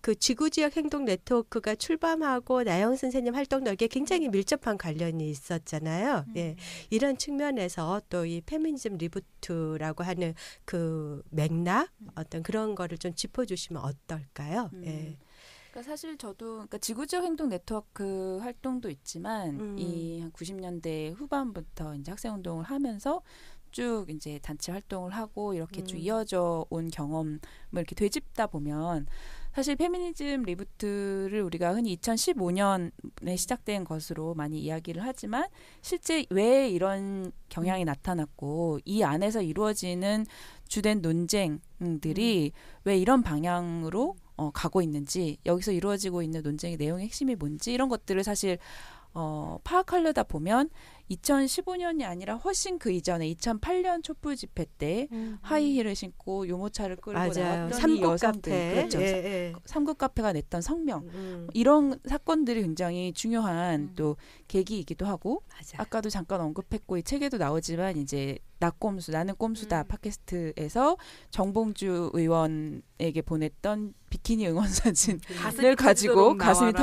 그 지구지역 행동 네트워크가 출범하고 나영 선생님 활동도 여기에 굉장히 밀접한 관련이 있었잖아요. 예, 이런 측면에서 또 이 페미니즘 리부트라고 하는 그 맥락 어떤 그런 거를 좀 짚어주시면 어떨까요? 예. 그러니까 사실 저도 그러니까 지구지역 행동 네트워크 활동도 있지만 이 한 90년대 후반부터 이제 학생 운동을 하면서 쭉 이제 단체 활동을 하고 이렇게 쭉 이어져 온 경험을 이렇게 되짚다 보면 사실 페미니즘 리부트를 우리가 흔히 2015년에 시작된 것으로 많이 이야기를 하지만 실제 왜 이런 경향이 나타났고 이 안에서 이루어지는 주된 논쟁들이 왜 이런 방향으로 가고 있는지, 여기서 이루어지고 있는 논쟁의 내용의 핵심이 뭔지, 이런 것들을 사실 파악하려다 보면 2015년이 아니라 훨씬 그 이전에 2008년 촛불 집회 때 하이힐을 신고 유모차를 끌고 나왔던 이 삼국 여성들, 카페. 그렇죠. 예. 삼국 카페가 냈던 성명, 이런 사건들이 굉장히 중요한 또 계기이기도 하고, 맞아. 아까도 잠깐 언급했고 이 책에도 나오지만 이제 나꼼수, 나는 꼼수다 팟캐스트에서 정봉주 의원에게 보냈던 비키니 응원 사진을 가지고 가슴이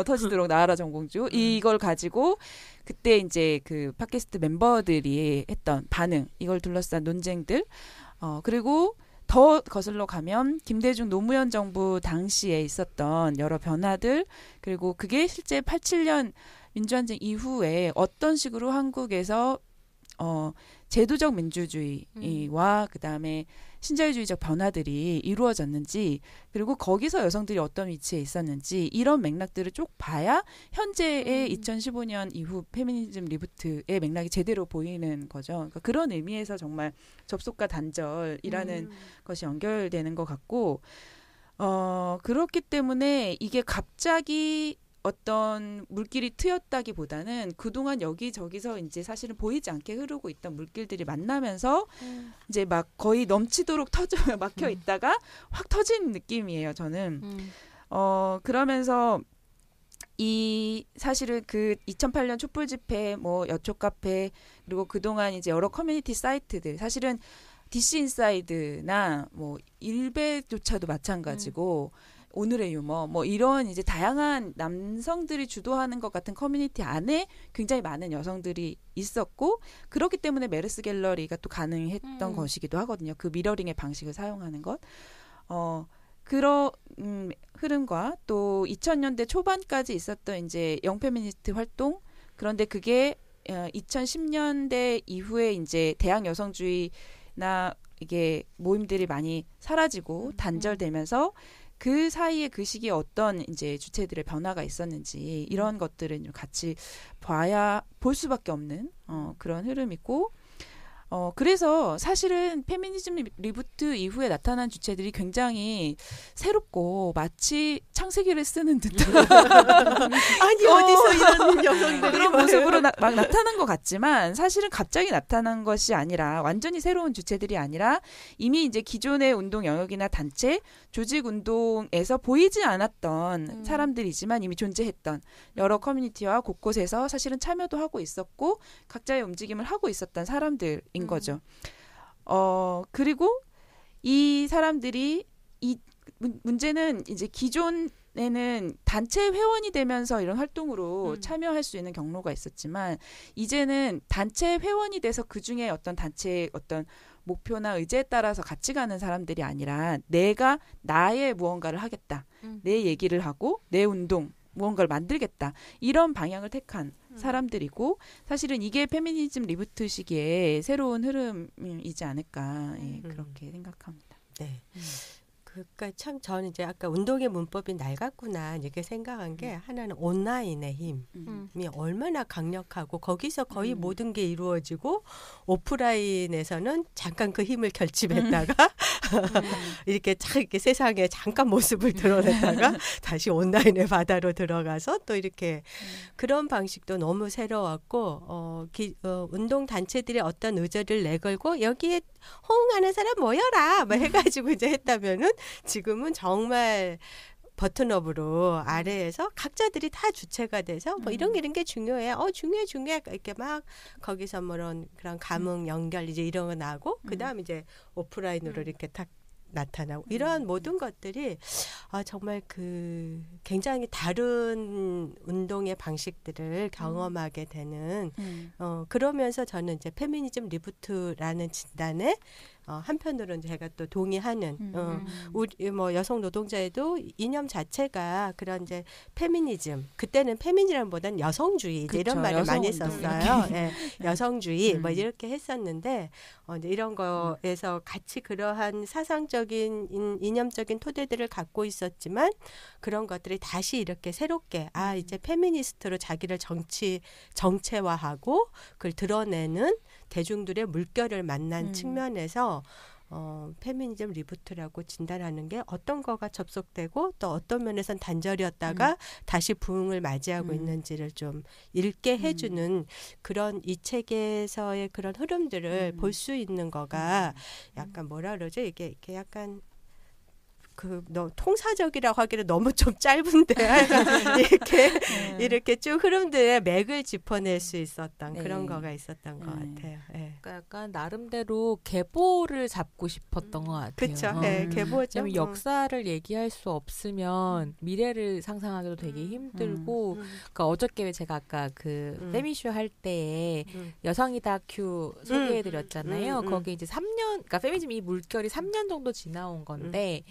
터지도록 나와라 정봉주, 이걸 가지고 그때 이제 그 팟캐스트 멤버들이 했던 반응, 이걸 둘러싼 논쟁들, 그리고 더 거슬러 가면 김대중 노무현 정부 당시에 있었던 여러 변화들, 그리고 그게 실제 87년 민주항쟁 이후에 어떤 식으로 한국에서 제도적 민주주의와 그다음에 신자유주의적 변화들이 이루어졌는지, 그리고 거기서 여성들이 어떤 위치에 있었는지, 이런 맥락들을 쭉 봐야 현재의 2015년 이후 페미니즘 리부트의 맥락이 제대로 보이는 거죠. 그러니까 그런 의미에서 정말 접속과 단절이라는 것이 연결되는 것 같고, 그렇기 때문에 이게 갑자기 어떤 물길이 트였다기보다는 그동안 여기저기서 이제 사실은 보이지 않게 흐르고 있던 물길들이 만나면서 이제 막 거의 넘치도록 막혀 있다가 확 터진 느낌이에요, 저는. 그러면서 이 사실은 그 2008년 촛불 집회, 뭐 여초 카페, 그리고 그동안 이제 여러 커뮤니티 사이트들, 사실은 DC 인사이드나 뭐 일베조차도 마찬가지고 오늘의 유머, 뭐 이런 이제 다양한 남성들이 주도하는 것 같은 커뮤니티 안에 굉장히 많은 여성들이 있었고, 그렇기 때문에 메르스 갤러리가 또 가능했던 것이기도 하거든요. 그 미러링의 방식을 사용하는 것. 그런 흐름과 또 2000년대 초반까지 있었던 이제 영페미니스트 활동, 그런데 그게 2010년대 이후에 이제 대학 여성주의나 이게 모임들이 많이 사라지고 단절되면서 그 사이에 그 시기에 어떤 이제 주체들의 변화가 있었는지, 이런 것들을 같이 볼 수밖에 없는 그런 흐름이고, 그래서 사실은 페미니즘 리부트 이후에 나타난 주체들이 굉장히 새롭고 마치 창세기를 쓰는 듯한 아니 어디서 이런 여성들이 그런 모습으로 막 나타난 것 같지만, 사실은 갑자기 나타난 것이 아니라, 완전히 새로운 주체들이 아니라 이미 이제 기존의 운동 영역이나 단체, 조직 운동에서 보이지 않았던 사람들이지만 이미 존재했던 여러 커뮤니티와 곳곳에서 사실은 참여도 하고 있었고 각자의 움직임을 하고 있었던 사람들인 거죠. 그리고 이 사람들이 문제는 이제 기존에는 단체 회원이 되면서 이런 활동으로 참여할 수 있는 경로가 있었지만, 이제는 단체 회원이 돼서 그 중에 어떤 단체의 어떤 목표나 의제에 따라서 같이 가는 사람들이 아니라 내가 나의 무언가를 하겠다, 내 얘기를 하고 내 운동 무언가를 만들겠다, 이런 방향을 택한 사람들이고, 사실은 이게 페미니즘 리부트 시기에 새로운 흐름이지 않을까, 그렇게 생각합니다. 네. 그러니까 참 저는 이제 아까 운동의 문법이 낡았구나 이렇게 생각한 게, 하나는 온라인의 힘이 얼마나 강력하고 거기서 거의 모든 게 이루어지고, 오프라인에서는 잠깐 그 힘을 결집했다가 이렇게 딱 이렇게 세상에 잠깐 모습을 드러냈다가 다시 온라인의 바다로 들어가서 또 이렇게 그런 방식도 너무 새로웠고, 운동 단체들이 어떤 의제를 내걸고 여기에 호응하는 사람 모여라 뭐 해가지고 이제 했다면은, 지금은 정말 버튼업으로 아래에서 각자들이 다 주체가 돼서 뭐 이런 게 중요해. 중요해. 이렇게 막 거기서 그런 감흥, 연결 이제 이런 거 나고, 그다음 이제 오프라인으로 이렇게 딱 나타나고, 이런 모든 것들이 정말 그 굉장히 다른 운동의 방식들을 경험하게 되는, 그러면서 저는 이제 페미니즘 리부트라는 진단에 한편으로는 제가 또 동의하는, 우리 뭐 여성 노동자에도 이념 자체가 그런 이제 페미니즘, 그때는 페미니즘보다는 여성주의 이제 이런 말을 많이 썼어요. 네, 여성주의 뭐 이렇게 했었는데, 이제 이런 거에서 같이 그러한 사상적인 이념적인 토대들을 갖고 있었지만, 그런 것들이 다시 이렇게 새롭게 이제 페미니스트로 자기를 정체화하고 그걸 드러내는 대중들의 물결을 만난 측면에서 페미니즘 리부트라고 진단하는 게 어떤 거가 접속되고 또 어떤 면에선 단절이었다가 다시 부흥을 맞이하고 있는지를 좀 읽게 해주는 그런 이 책에서의 그런 흐름들을 볼 수 있는 거가 약간 뭐라 그러죠? 이게 이렇게 약간 통사적이라고 하기는 너무 좀 짧은데 이렇게 쭉 흐름들의 맥을 짚어낼 수 있었던 그런 거가 있었던 것 같아요. 네. 그러니까 약간 나름대로 계보를 잡고 싶었던 것 같아요. 그렇죠. 계보죠. 왜냐면 역사를 얘기할 수 없으면 미래를 상상하기도 되게 힘들고 그러니까 어저께 제가 아까 그 페미쇼 할 때에 여성이 다큐 소개해드렸잖아요. 거기 이제 3년 그러니까 페미니즘 이 물결이 3년 정도 지나온 건데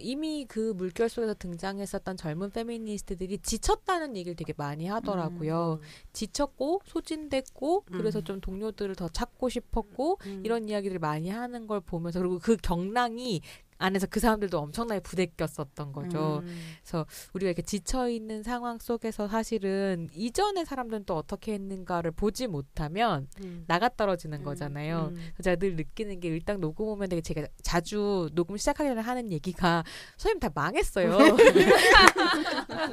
이미 그 물결 속에서 등장했었던 젊은 페미니스트들이 지쳤다는 얘기를 되게 많이 하더라고요. 지쳤고 소진됐고 그래서 좀 동료들을 더 찾고 싶었고 이런 이야기들을 많이 하는 걸 보면서 그리고 그 경랑이 안에서 그 사람들도 엄청나게 부대꼈었던 거죠. 그래서 우리가 이렇게 지쳐있는 상황 속에서 사실은 이전의 사람들은 또 어떻게 했는가를 보지 못하면 나가떨어지는 거잖아요. 그래서 제가 늘 느끼는 게 일단 녹음 오면 되게 제가 자주 녹음 시작하기 전에 하는 얘기가 선생님 다 망했어요.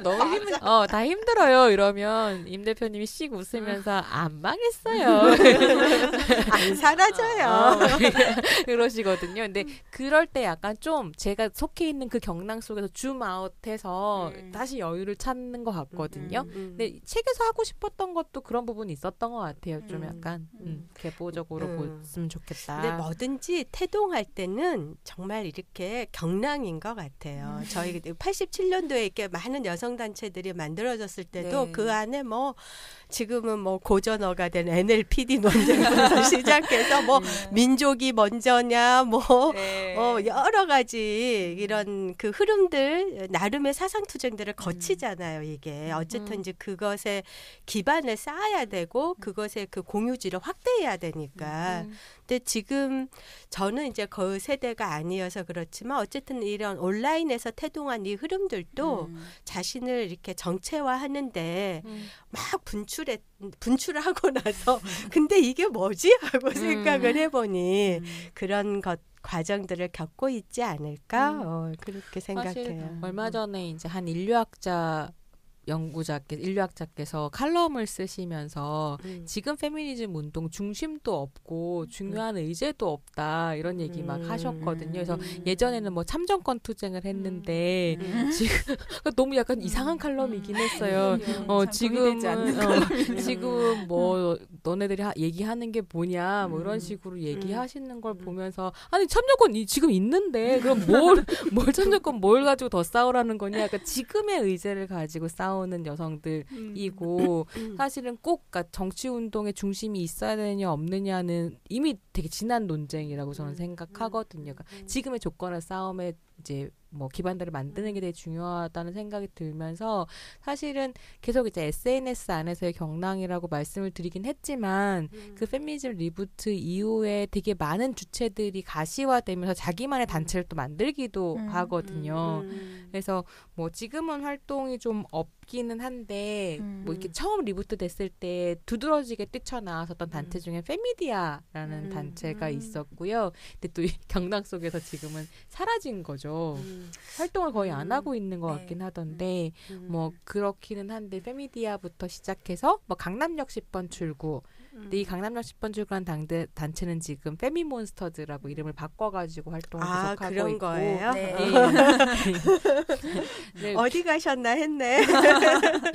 너무 다 힘들어요. 이러면 임 대표님이 씩 웃으면서 안 망했어요. 안 사라져요. 그러시거든요. 근데 그럴 때 약간 좀 제가 속해 있는 그 경랑 속에서 줌아웃해서 다시 여유를 찾는 것 같거든요. 근데 책에서 하고 싶었던 것도 그런 부분이 있었던 것 같아요. 좀 약간 계보적으로 보았으면 좋겠다. 근데 뭐든지 태동할 때는 정말 이렇게 경랑인 것 같아요. 저희 87년도에 이렇게 많은 여성단체들이 만들어졌을 때도 그 안에 뭐 지금은 뭐 고전어가 된 NLPD 논쟁부터 시작해서 뭐 민족이 먼저냐 뭐 여러 가지 이런 그 흐름들 나름의 사상투쟁들을 거치잖아요. 이게 어쨌든 이제 그것에 기반을 쌓아야 되고 그것의 그 공유지를 확대해야 되니까. 근데 지금 저는 이제 그 세대가 아니어서 그렇지만 어쨌든 이런 온라인에서 태동한 이 흐름들도 자신을 이렇게 정체화하는데 막 분출하고 나서 근데 이게 뭐지? 하고 생각을 해보니 그런 과정들을 겪고 있지 않을까? 그렇게 생각해요. 얼마 전에 이제 한 인류학자께서 칼럼을 쓰시면서 지금 페미니즘 운동 중심도 없고 중요한 의제도 없다 이런 얘기 막 하셨거든요. 그래서 예전에는 뭐 참정권 투쟁을 했는데 지금 너무 약간 이상한 칼럼이긴 했어요. 지금 뭐 너네들이 얘기하는 게 뭐냐 뭐 이런 식으로 얘기하시는 걸 보면서 아니 참정권 지금 있는데 그럼 뭘 참정권 뭘 가지고 더 싸우라는 거냐? 그러니까 지금의 의제를 가지고 싸우는 여성들이고 사실은 꼭 그러니까 정치 운동의 중심이 있어야 되느냐 없느냐는 이미 되게 지난 논쟁이라고 저는 생각하거든요. 그러니까 지금의 조건의 싸움에 이제 뭐 기반들을 만드는 게 되게 중요하다는 생각이 들면서 사실은 계속 이제 SNS 안에서의 경랑이라고 말씀을 드리긴 했지만 그 페미니즘 리부트 이후에 되게 많은 주체들이 가시화되면서 자기만의 단체를 또 만들기도 하거든요. 그래서 뭐 지금은 활동이 좀 없기는 한데 뭐 이렇게 처음 리부트 됐을 때 두드러지게 뛰쳐나왔었던 단체 중에 페미디아라는 단체가 있었고요. 근데 또 이 경랑 속에서 지금은 사라진 거죠. 활동을 거의 안 하고 있는 것 같긴 하던데 뭐 그렇기는 한데 페미디아부터 시작해서 뭐 강남역 10번 출구 근데 이 강남역 10번 출구한 단체는 지금 페미몬스터즈라고 이름을 바꿔가지고 활동을 계속하고 그런 있고 거예요? 네. 어디 가셨나 했네.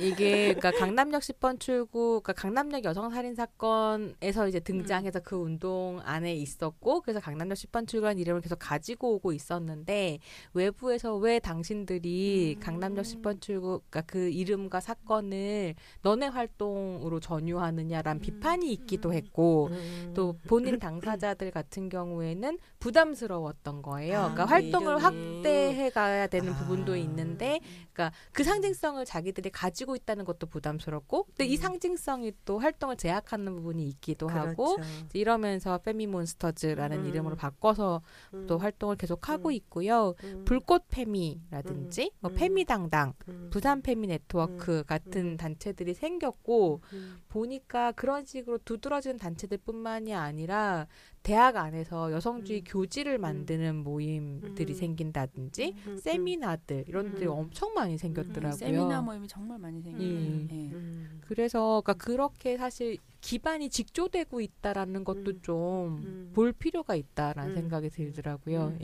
이게 그러니까 강남역 10번 출구 그러니까 강남역 여성살인 사건에서 이제 등장해서 그 운동 안에 있었고 그래서 강남역 10번 출구라는 이름을 계속 가지고 오고 있었는데 외부에서 왜 당신들이 강남역 10번 출구 그러니까 그 이름과 사건을 너네 활동으로 전유하느냐라는 비판이 있기도 했고 또 본인 당사자들 같은 경우에는 부담스러웠던 거예요. 그러니까 활동을 확대해 가야 되는 부분도 있는데 그러니까 그 상징성을 자기들이 가지고 있다는 것도 부담스럽고 근데 이 상징성이 또 활동을 제약하는 부분이 있기도 하고 이러면서 페미몬스터즈라는 이름으로 바꿔서 또 활동을 계속하고 있고요. 불꽃 페미라든지 뭐 페미당당, 부산 페미 네트워크 같은 단체들이 생겼고 보니까 그런 식으로 두드러지는 단체들뿐만이 아니라 대학 안에서 여성주의 교지를 만드는 모임들이 생긴다든지 세미나들 이런 데들이 엄청 많이 생겼더라고요. 세미나 모임이 정말 많이 생겨요. 예. 그래서 그러니까 그렇게 사실 기반이 직조되고 있다라는 것도 좀 볼 필요가 있다라는 생각이 들더라고요.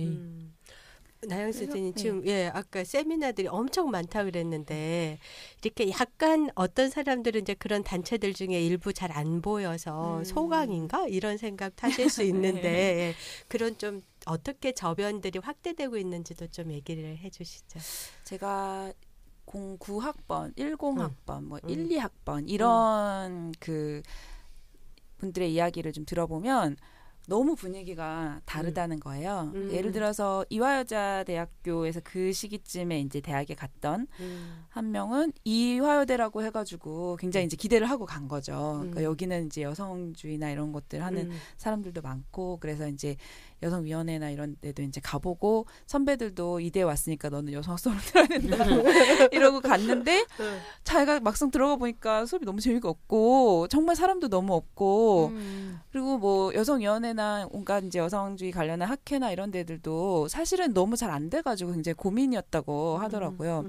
나영 선생님 네. 지금 아까 세미나들이 엄청 많다 그랬는데 이렇게 약간 어떤 사람들은 이제 그런 단체들 중에 일부 잘 안 보여서 소강인가 이런 생각 하실 수 있는데 그런 좀 어떻게 저변들이 확대되고 있는지도 좀 얘기를 해주시죠. 제가 09학번, 10학번, 뭐 12학번 이런 그 분들의 이야기를 좀 들어보면 너무 분위기가 다르다는 거예요. 예를 들어서 이화여자대학교에서 그 시기쯤에 이제 대학에 갔던 한 명은 이화여대라고 해가지고 굉장히 이제 기대를 하고 간 거죠. 그러니까 여기는 이제 여성주의나 이런 것들 하는 사람들도 많고 그래서 이제 여성위원회나 이런 데도 이제 가보고 선배들도 이대에 왔으니까 너는 여성 수업을 들어야 된다 이러고 갔는데 자기가 막상 들어가 보니까 수업이 너무 재미가 없고 정말 사람도 너무 없고 그리고 뭐 여성위원회나 온갖 이제 여성주의 관련한 학회나 이런 데들도 사실은 너무 잘 안 돼가지고 굉장히 고민이었다고 하더라고요.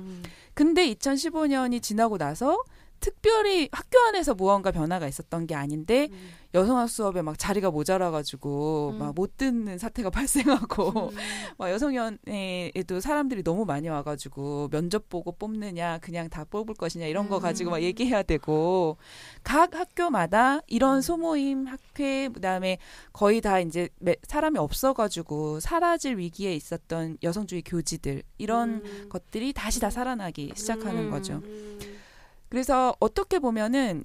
근데 2015년이 지나고 나서 특별히 학교 안에서 무언가 변화가 있었던 게 아닌데 여성학 수업에 막 자리가 모자라가지고 막 못 듣는 사태가 발생하고 막 여성위원회에도 사람들이 너무 많이 와가지고 면접 보고 뽑느냐 그냥 다 뽑을 것이냐 이런 거 가지고 막 얘기해야 되고 각 학교마다 이런 소모임 학회 그다음에 거의 다 이제 사람이 없어가지고 사라질 위기에 있었던 여성주의 교지들 이런 것들이 다시 다 살아나기 시작하는 거죠. 그래서 어떻게 보면은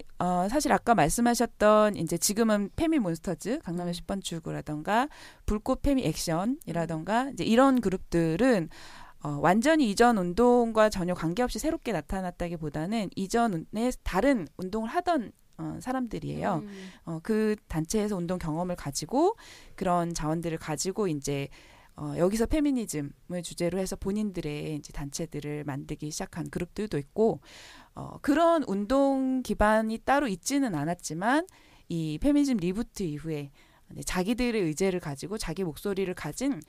사실 아까 말씀하셨던 이제 지금은 페미 몬스터즈 강남의 10번 출구라던가 불꽃 페미 액션이라던가 이제 이런 그룹들은 완전히 이전 운동과 전혀 관계없이 새롭게 나타났다기보다는 이전에 다른 운동을 하던 사람들이에요. 그 단체에서 운동 경험을 가지고 그런 자원들을 가지고 이제 여기서 페미니즘을 주제로 해서 본인들의 이제 단체들을 만들기 시작한 그룹들도 있고 그런 운동 기반이 따로 있지는 않았지만 이 페미니즘 리부트 이후에 자기들의 의제를 가지고 자기 목소리를 가진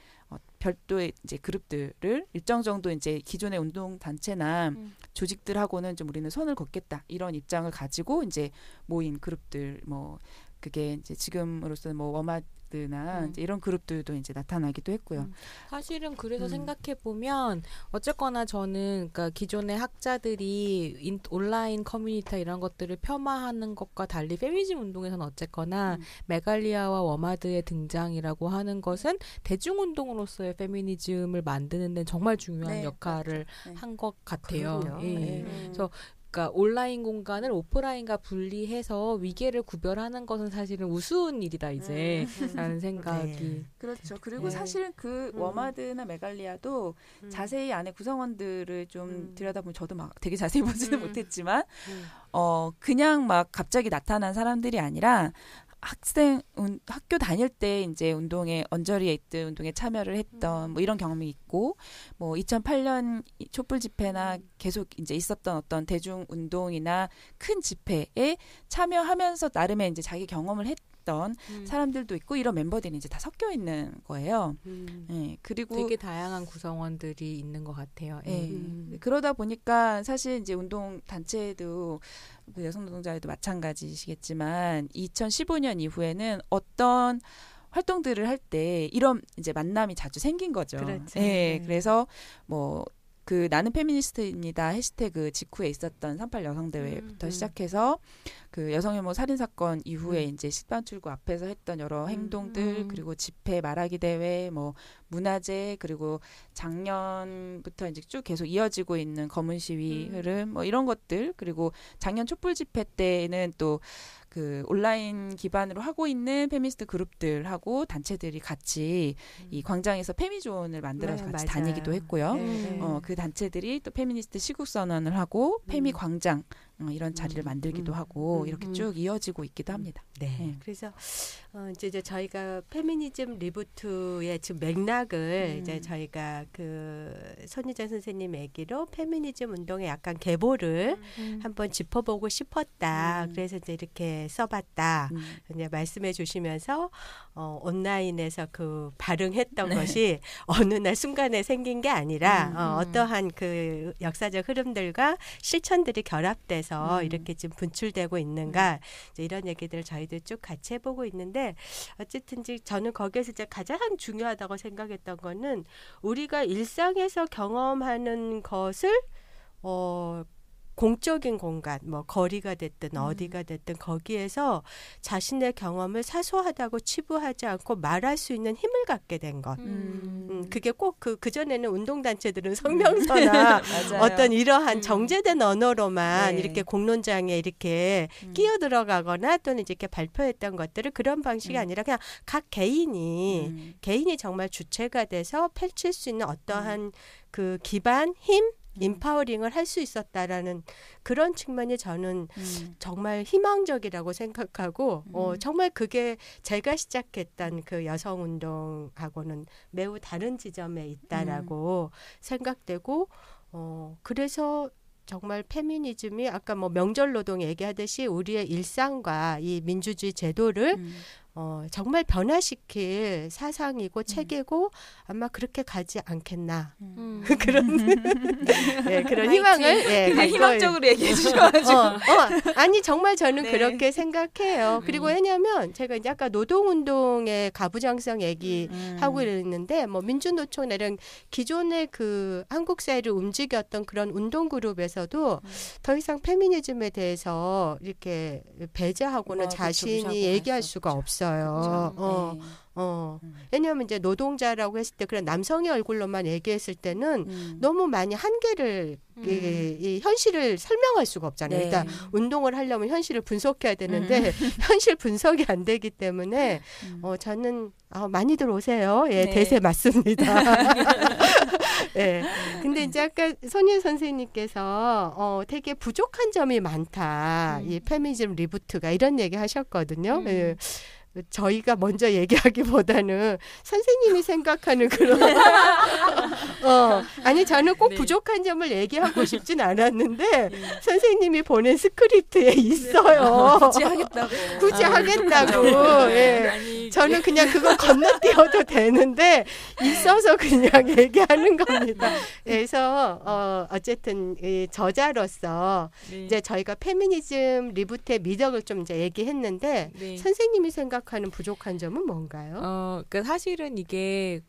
별도의 이제 그룹들을 일정 정도 이제 기존의 운동 단체나 조직들하고는 좀 우리는 손을 걷겠다 이런 입장을 가지고 이제 모인 그룹들 뭐 그게 이제 지금으로서는 뭐 워마드나 이제 이런 그룹들도 이제 나타나기도 했고요. 사실은 그래서 생각해 보면 어쨌거나 저는 그러니까 기존의 학자들이 온라인 커뮤니티 이런 것들을 폄하하는 것과 달리 페미니즘 운동에서는 어쨌거나 메갈리아와 워마드의 등장이라고 하는 것은 대중운동으로서의 페미니즘을 만드는 데는 정말 중요한 역할을 한 것 같아요. 그래서 그러니까 온라인 공간을 오프라인과 분리해서 위계를 구별하는 것은 사실은 우스운 일이다 이제 라는 생각이 그렇죠. 그리고 사실은 그 워마드나 메갈리아도 자세히 안에 구성원들을 좀 들여다보면 저도 막 되게 자세히 보지는 못했지만 그냥 막 갑자기 나타난 사람들이 아니라 학교 다닐 때 이제 운동에 언저리에 있던 운동에 참여를 했던 뭐 이런 경험이 있고 뭐 2008년 촛불 집회나 계속 이제 있었던 어떤 대중 운동이나 큰 집회에 참여하면서 나름의 이제 자기 경험을 했던 사람들도 있고 이런 멤버들이 이제 다 섞여 있는 거예요. 네, 그리고 되게 다양한 구성원들이 있는 것 같아요. 그러다 보니까 사실 이제 운동 단체도 그 여성 노동자에도 마찬가지시겠지만 2015년 이후에는 어떤 활동들을 할 때 이런 이제 만남이 자주 생긴 거죠. 그렇죠. 네, 그래서 뭐 그 나는 페미니스트입니다 해시태그 직후에 있었던 38 여성대회부터 시작해서 그 여성혐오 살인사건 이후에 이제 10번 출구 앞에서 했던 여러 행동들 그리고 집회 말하기 대회 뭐 문화제 그리고 작년부터 이제 쭉 계속 이어지고 있는 검은 시위 흐름 뭐 이런 것들 그리고 작년 촛불 집회 때는 또 그 온라인 기반으로 하고 있는 페미니스트 그룹들하고 단체들이 같이 이 광장에서 페미존을 만들어서 같이 다니기도 했고요. 그 단체들이 또 페미니스트 시국선언을 하고 페미 광장을 이런 자리를 만들기도 하고 이렇게 쭉 이어지고 있기도 합니다. 네. 그래서 이제 저희가 페미니즘 리부트의 지금 맥락을 이제 저희가 그 손희정 선생님 얘기로 페미니즘 운동의 약간 계보를 한번 짚어보고 싶었다. 그래서 이제 이렇게 써봤다. 이제 말씀해 주시면서 온라인에서 그 발응했던 것이 어느 날 순간에 생긴 게 아니라 어떠한 그 역사적 흐름들과 실천들이 결합돼서 이렇게 지금 분출되고 있는가 이제 이런 얘기들을 저희들 쭉 같이 해보고 있는데 어쨌든 저는 거기에서 이제 가장 중요하다고 생각했던 거는 우리가 일상에서 경험하는 것을 공적인 공간, 뭐 거리가 됐든 어디가 됐든 거기에서 자신의 경험을 사소하다고 치부하지 않고 말할 수 있는 힘을 갖게 된 것. 그게 꼭 그전에는 운동단체들은 성명서나 어떤 이러한 정제된 언어로만 이렇게 공론장에 이렇게 끼어들어가거나 또는 이렇게 발표했던 것들을 그런 방식이 아니라 그냥 각 개인이 정말 주체가 돼서 펼칠 수 있는 어떠한 그 기반, 힘, 인파워링을 할 수 있었다라는 그런 측면이 저는 정말 희망적이라고 생각하고 정말 그게 제가 시작했던 그 여성운동하고는 매우 다른 지점에 있다라고 생각되고 그래서 정말 페미니즘이 아까 뭐 명절노동 얘기하듯이 우리의 일상과 이 민주주의 제도를 정말 변화시킬 사상이고 체계고 아마 그렇게 가지 않겠나 그런 그런 희망을 되게 희망적으로 얘기해 주셔가지고 아니 정말 저는 그렇게 생각해요. 그리고 왜냐하면 제가 이제 아까 노동운동의 가부장성 얘기하고 있는데 뭐 민주노총 이런 기존의 그 한국 사회를 움직였던 그런 운동그룹에서도 더 이상 페미니즘에 대해서 이렇게 배제하고는 자신이 얘기할 수가 없어요. 왜냐하면 이제 노동자라고 했을 때 그런 남성의 얼굴로만 얘기했을 때는 너무 많이 한계를 이 현실을 설명할 수가 없잖아요. 일단 운동을 하려면 현실을 분석해야 되는데 현실 분석이 안 되기 때문에 저는 많이들 오세요. 대세 맞습니다. 근데 이제 아까 손희 선생님께서 되게 부족한 점이 많다. 이 페미니즘 리부트가 이런 얘기 하셨거든요. 저희가 먼저 얘기하기보다는 선생님이 생각하는 그런 아니 저는 꼭 부족한 점을 얘기하고 싶진 않았는데 선생님이 보낸 스크립트에 있어요. 굳이 하겠다고. 저는 그냥 그거 건너뛰어도 되는데 있어서 그냥 얘기하는 겁니다. 그래서 어쨌든 이 저자로서 이제 저희가 페미니즘 리부트의 미덕을 좀 이제 얘기했는데 선생님이 생각하는 부족한 점은 뭔가요? 그러니까 사실은 이게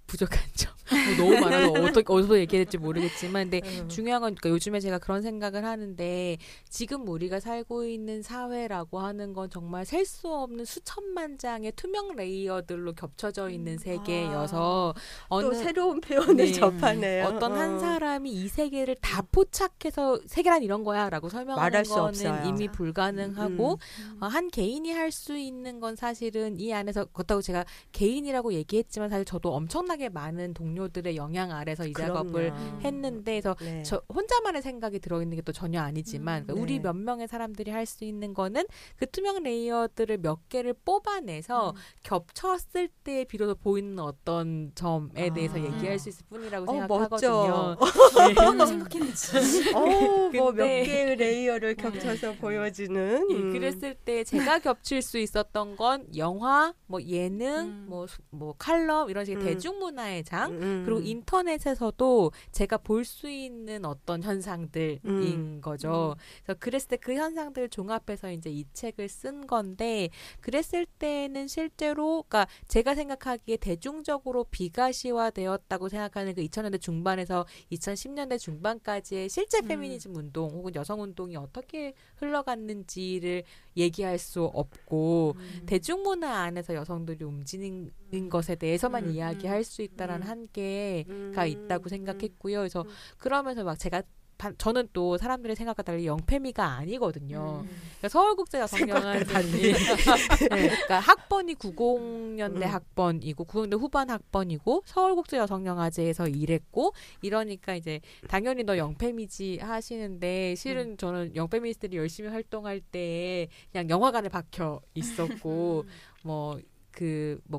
부족한 점 너무 많아서 어디서 얘기해야 될지 모르겠지만 근데 중요한 건 그러니까 요즘에 제가 그런 생각을 하는데 지금 우리가 살고 있는 사회라고 하는 건 정말 셀 수 없는 수천만 장의 투명 레이어들로 겹쳐져 있는 세계여서 또 새로운 표현을 접하네요. 어떤 한 사람이 이 세계를 다 포착해서 세계란 이런 거야 라고 설명하는 거는 없어요. 이미 불가능하고 한 개인이 할 수 있는 건 사실은 이 안에서 그렇다고 제가 개인이라고 얘기했지만 사실 저도 엄청나게 많은 동료들의 영향 아래서 이 작업을 했는데 그래서 저 혼자만의 생각이 들어있는 게 또 전혀 아니지만 그러니까 우리 몇 명의 사람들이 할 수 있는 거는 그 투명 레이어들을 몇 개를 뽑아내서 겹쳤을 때 비로소 보이는 어떤 점에 대해서 얘기할 수 있을 뿐이라고 생각하거든요. 그런 생각했는지. 뭐 몇 개의 레이어를 겹쳐서 보여주는. 그랬을 때 제가 겹칠 수 있었던 건 영화, 뭐 예능, 뭐 칼럼 이런 식의 대중문화의 장 그리고 인터넷에서도 제가 볼 수 있는 어떤 현상들인 거죠. 그래서 그랬을 때 그 현상들을 종합해서 이제 이 책을 쓴 건데 그랬을 때는 실제로 그러니까 제가 생각하기에 대중적으로 비가시화되었다고 생각하는 그 2000년대 중반에서 2010년대 중반까지의 실제 페미니즘 운동 혹은 여성 운동이 어떻게 흘러갔는지를 얘기할 수 없고 대중문화 안에서 여성들이 움직이는 것에 대해서만 이야기할 수 있다라는 한계가 있다고 생각했고요. 그래서 그러면서 막 제가 저는 또 사람들의 생각과 달리 영페미가 아니거든요. 그러니까 서울국제여성영화제니 네, 그러니까 학번이 90년대 학번이고 90년대 후반 학번이고 서울국제여성영화제에서 일했고 이러니까 이제 당연히 너 영페미지 하시는데 실은 저는 영페미니스트들이 열심히 활동할 때 그냥 영화관에 박혀 있었고 뭐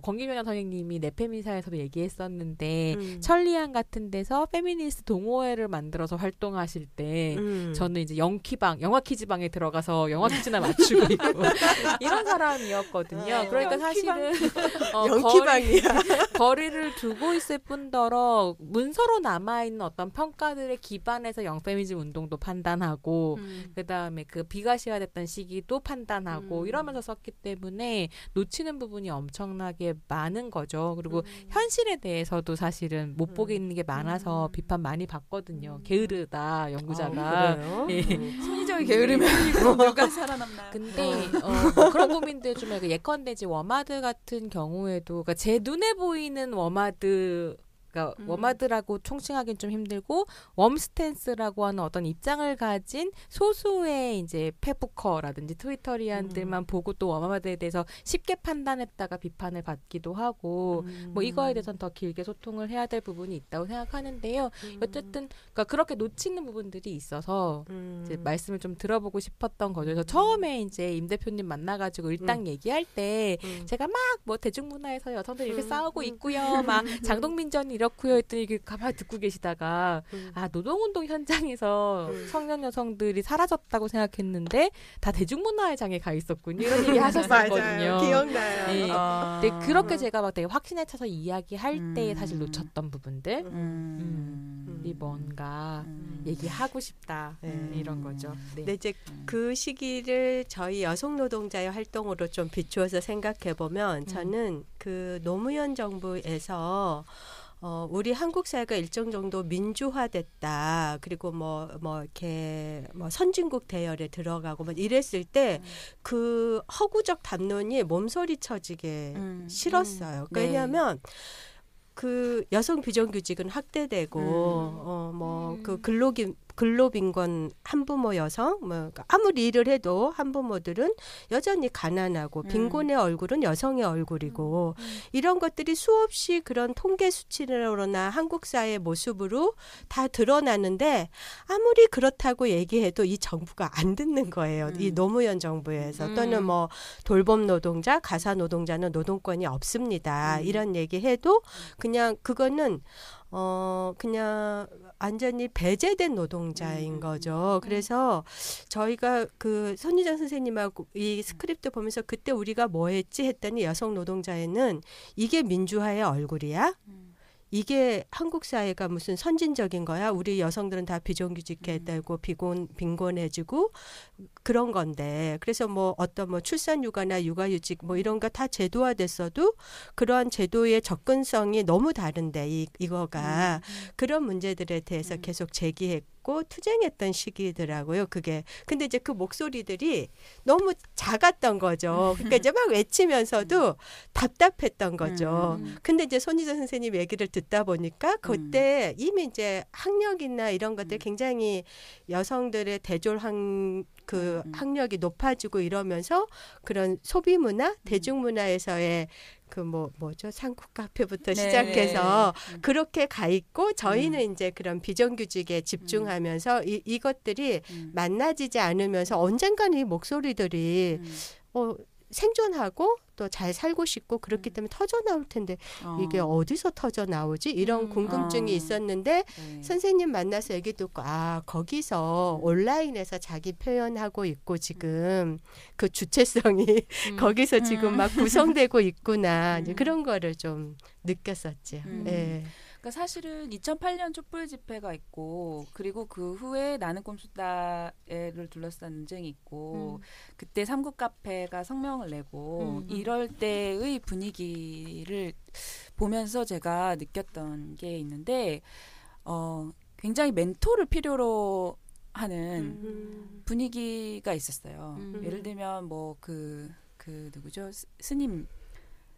권기명 선생님이 내페미사에서도 얘기했었는데 천리안 같은 데서 페미니스트 동호회를 만들어서 활동하실 때 저는 이제 영화 퀴즈방에 들어가서 영화 퀴즈나 맞추고 있고 이런 사람이었거든요. 그러니까 사실은 영키방이야. 거리를 두고 있을 뿐더러 문서로 남아있는 어떤 평가들의 기반에서 영페미즘 운동도 판단하고 그다음에 그 비과시화됐던 시기도 판단하고 이러면서 썼기 때문에 놓치는 부분이 엄청나게 많은 거죠. 그리고 현실에 대해서도 사실은 못 보게 있는 게 많아서 비판 많이 받거든요. 게으르다 연구자가. 예. 손이정이 게으르면 누가 살아남나요? 근데 그런 고민들 좀 예컨대 이제 워마드 같은 경우에도 그러니까 제 눈에 보이는 워마드 그러니까 워마드라고 총칭하기는 좀 힘들고 웜스탠스라고 하는 어떤 입장을 가진 소수의 이제 페북커라든지 트위터리안들만 보고 또 워마드에 대해서 쉽게 판단했다가 비판을 받기도 하고 뭐 이거에 대해서는 더 길게 소통을 해야 될 부분이 있다고 생각하는데요. 어쨌든 그러니까 그렇게 놓치는 부분들이 있어서 이제 말씀을 좀 들어보고 싶었던 거죠. 그래서 처음에 이제 임 대표님 만나가지고 일당 얘기할 때 제가 막 뭐 대중문화에서 여성들이 이렇게 싸우고 있고요. 막 장동민전이 이렇고요 했더니 이게 가만히 듣고 계시다가 노동운동 현장에서 청년 여성들이 사라졌다고 생각했는데 다 대중문화의 장에 가 있었군요. 이런 얘기 하셨었거든요. 맞아요. 기억나요. 네. 근데 그렇게 제가 막 되게 확신에 차서 이야기할 때 사실 놓쳤던 부분들 이 뭔가 얘기하고 싶다 이런 거죠. 네. 근데 이제 그 시기를 저희 여성 노동자의 활동으로 좀 비추어서 생각해 보면 저는 그 노무현 정부에서 우리 한국 사회가 일정 정도 민주화됐다. 그리고 이렇게 선진국 대열에 들어가고 이랬을 때 그 허구적 담론이 몸소리 쳐지게 싫었어요. 네. 왜냐하면 그 여성 비정규직은 확대되고 그 근로빈곤 한부모 여성 아무리 일을 해도 한부모들은 여전히 가난하고 빈곤의 얼굴은 여성의 얼굴이고 이런 것들이 수없이 그런 통계 수치로나 한국 사회의 모습으로 다 드러나는데 아무리 그렇다고 얘기해도 이 정부가 안 듣는 거예요. 이 노무현 정부에서 또는 뭐 돌봄 노동자, 가사 노동자는 노동권이 없습니다. 이런 얘기해도 그냥 그거는 그냥 완전히 배제된 노동자인 거죠. 그래서 저희가 그 손희정 선생님하고 이 스크립트 보면서 그때 우리가 뭐 했지 했더니 여성 노동자에는 이게 민주화의 얼굴이야? 이게 한국 사회가 무슨 선진적인 거야? 우리 여성들은 다 비정규직되고 빈곤해지고 그런 건데 그래서 뭐 어떤 뭐 출산휴가나 육아휴직 뭐 이런 거 다 제도화됐어도 그러한 제도의 접근성이 너무 다른데 이거가 그런 문제들에 대해서 계속 제기했고 투쟁했던 시기더라고요. 그게 근데 이제 그 목소리들이 너무 작았던 거죠. 그러니까 이제 막 외치면서도 답답했던 거죠. 근데 이제 손희정 선생님 얘기를 듣다 보니까 그때 이미 이제 학력이나 이런 것들 굉장히 여성들의 학력이 높아지고 이러면서 그런 소비문화, 대중문화에서의 그 뭐죠? 상쿠 카페부터 시작해서 그렇게 가 있고 저희는 이제 그런 비정규직에 집중하면서 이것들이 만나지지 않으면서 언젠가는 이 목소리들이 생존하고 또 잘 살고 싶고 그렇기 때문에 터져 나올 텐데 이게 어디서 터져 나오지? 이런 궁금증이 있었는데 선생님 만나서 얘기 듣고 거기서 온라인에서 자기 표현하고 있고 지금 그 주체성이 거기서 지금 막 구성되고 있구나. 이제 그런 거를 좀 느꼈었죠. 네. 그러니까 사실은 2008년 촛불 집회가 있고 그리고 그 후에 나는 꿈수다를 둘러싼 논쟁이 있고 그때 삼국 카페가 성명을 내고 이럴 때의 분위기를 보면서 제가 느꼈던 게 있는데 굉장히 멘토를 필요로 하는 분위기가 있었어요. 예를 들면 뭐 그 누구죠? 스님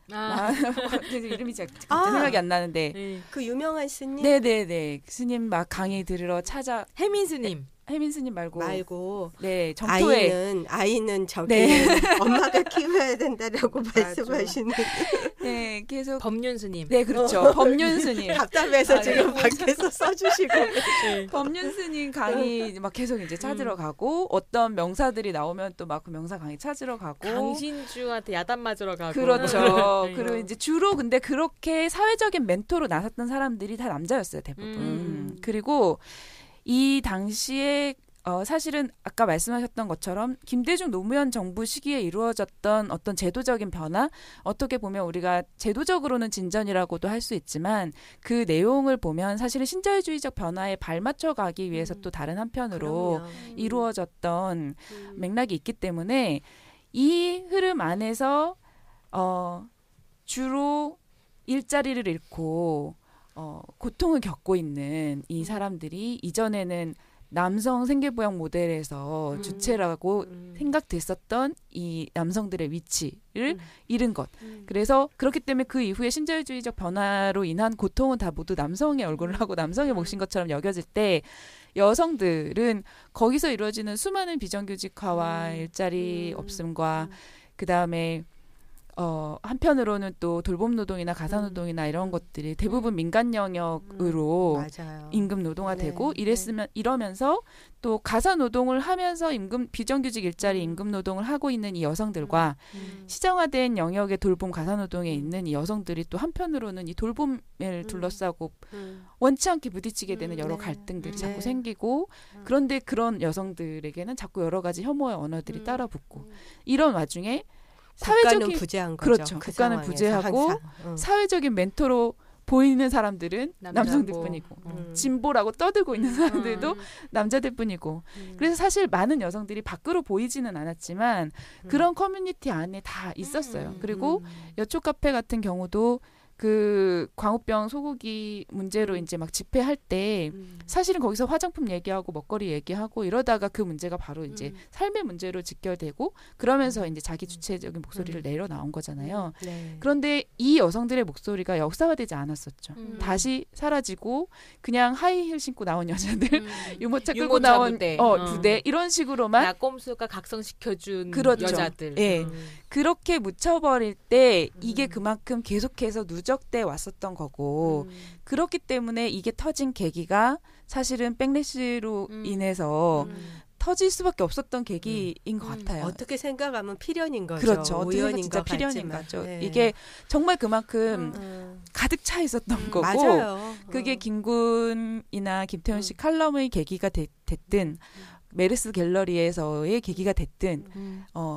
이름이 갑자기 생각이 안 나는데 네. 그 유명한 스님 네네네 스님 막 강의 들으러 찾아 혜민 스님. 혜민 스님 말고 네 정토에 아이는 저기 네. 엄마가 키워야 된다라고 말씀하시는 네 계속 법륜 스님. 네 그렇죠 법륜 스님 답답해서 지금 밖에서 써주시고 법륜 스님 강의 막 계속 이제 찾으러 가고 어떤 명사들이 나오면 또 막 그 명사 강의 찾으러 가고 강신주한테 야단 맞으러 가고. 그렇죠. 네. 그리고 이제 주로 근데 그렇게 사회적인 멘토로 나섰던 사람들이 다 남자였어요 대부분. 그리고 이 당시에 사실은 아까 말씀하셨던 것처럼 김대중 노무현 정부 시기에 이루어졌던 어떤 제도적인 변화, 어떻게 보면 우리가 제도적으로는 진전이라고도 할 수 있지만 그 내용을 보면 사실은 신자유주의적 변화에 발맞춰 가기 위해서 또 다른 한편으로 이루어졌던 맥락이 있기 때문에 이 흐름 안에서 주로 일자리를 잃고 고통을 겪고 있는 이 사람들이 이전에는 남성 생계부양 모델에서 주체라고 생각됐었던 이 남성들의 위치를 잃은 것. 그래서 그렇기 때문에 그 이후에 신자유주의적 변화로 인한 고통은 다 모두 남성의 얼굴을 하고 남성의 몫인 것처럼 여겨질 때 여성들은 거기서 이루어지는 수많은 비정규직화와 일자리 없음과 그다음에 한편으로는 또 돌봄 노동이나 가사 노동이나 이런 것들이 대부분 민간 영역으로 맞아요. 임금 노동화되고 이러면서 또 가사 노동을 하면서 비정규직 일자리 임금 노동을 하고 있는 이 여성들과 시장화된 영역의 돌봄 가사 노동에 있는 이 여성들이 또 한편으로는 이 돌봄을 둘러싸고 원치 않게 부딪히게 되는 여러 갈등들이 자꾸 생기고 그런데 그런 여성들에게는 자꾸 여러 가지 혐오의 언어들이 따라붙고 이런 와중에 국가는 부재한 거죠. 그렇죠. 그 국가는 상황에서 부재하고 사회적인 멘토로 보이는 사람들은 남성들뿐이고 진보라고 떠들고 있는 사람들도 남자들뿐이고 그래서 사실 많은 여성들이 밖으로 보이지는 않았지만 그런 커뮤니티 안에 다 있었어요. 그리고 여초 카페 같은 경우도 그 광우병 소고기 문제로 이제 막 집회할 때 사실은 거기서 화장품 얘기하고 먹거리 얘기하고 이러다가 그 문제가 바로 이제 삶의 문제로 직결되고 그러면서 이제 자기 주체적인 목소리를 내려 나온 거잖아요. 그런데 이 여성들의 목소리가 역사화되지 않았었죠. 다시 사라지고 그냥 하이힐 신고 나온 여자들 유모차 끌고 나온 부대 이런 식으로만 낙곰수가 각성시켜준 그렇죠. 여자들. 예. 그렇게 묻혀버릴 때 이게 그만큼 계속해서 누적돼 왔었던 거고 그렇기 때문에 이게 터진 계기가 사실은 백래시로 인해서 터질 수밖에 없었던 계기인 것 같아요. 어떻게 생각하면 필연인 거죠. 그렇죠. 우연인 진짜 것 필연인 같지만. 거죠. 네. 이게 정말 그만큼 가득 차 있었던 거고 맞아요. 그게 김군이나 김태훈 씨 칼럼의 계기가 됐든 메르스 갤러리에서의 계기가 됐든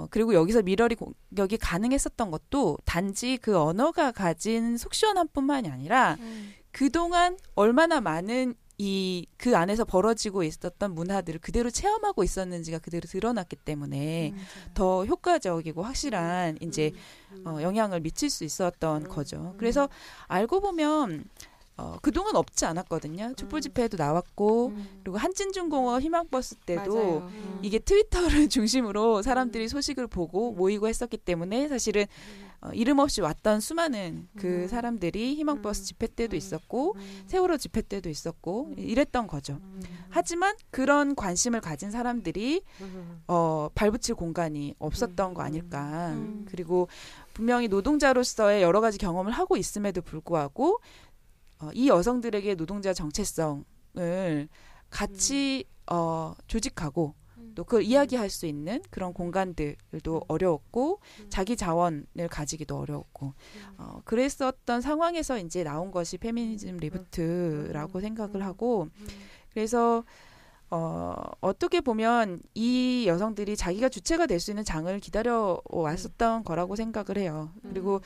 그리고 여기서 미러리 공격이 가능했었던 것도 단지 그 언어가 가진 속 시원함 뿐만이 아니라 그동안 얼마나 많은 그 안에서 벌어지고 있었던 문화들을 그대로 체험하고 있었는지가 그대로 드러났기 때문에 더 효과적이고 확실한 이제 영향을 미칠 수 있었던 거죠. 그래서 알고 보면 그동안 없지 않았거든요. 촛불 집회에도 나왔고 그리고 한진중공업 희망버스 때도 이게 트위터를 중심으로 사람들이 소식을 보고 모이고 했었기 때문에 사실은 이름 없이 왔던 수많은 그 사람들이 희망버스 집회 때도 있었고 세월호 집회 때도 있었고 이랬던 거죠. 하지만 그런 관심을 가진 사람들이 발붙일 공간이 없었던 거 아닐까. 그리고 분명히 노동자로서의 여러 가지 경험을 하고 있음에도 불구하고 이 여성들에게 노동자 정체성을 같이 조직하고 또 그걸 이야기할 수 있는 그런 공간들도 어려웠고 자기 자원을 가지기도 어려웠고 그랬었던 상황에서 이제 나온 것이 페미니즘 리부트라고 생각을 하고 그래서 어떻게 보면 이 여성들이 자기가 주체가 될 수 있는 장을 기다려 왔었던 거라고 생각을 해요. 그리고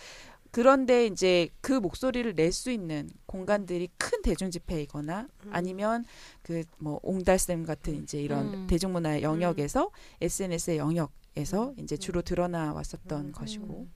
그런데 이제 그 목소리를 낼 수 있는 공간들이 큰 대중 집회이거나 아니면 그 뭐 옹달샘 같은 이제 이런 대중문화의 영역에서 SNS의 영역에서 이제 주로 드러나 왔었던 것이고.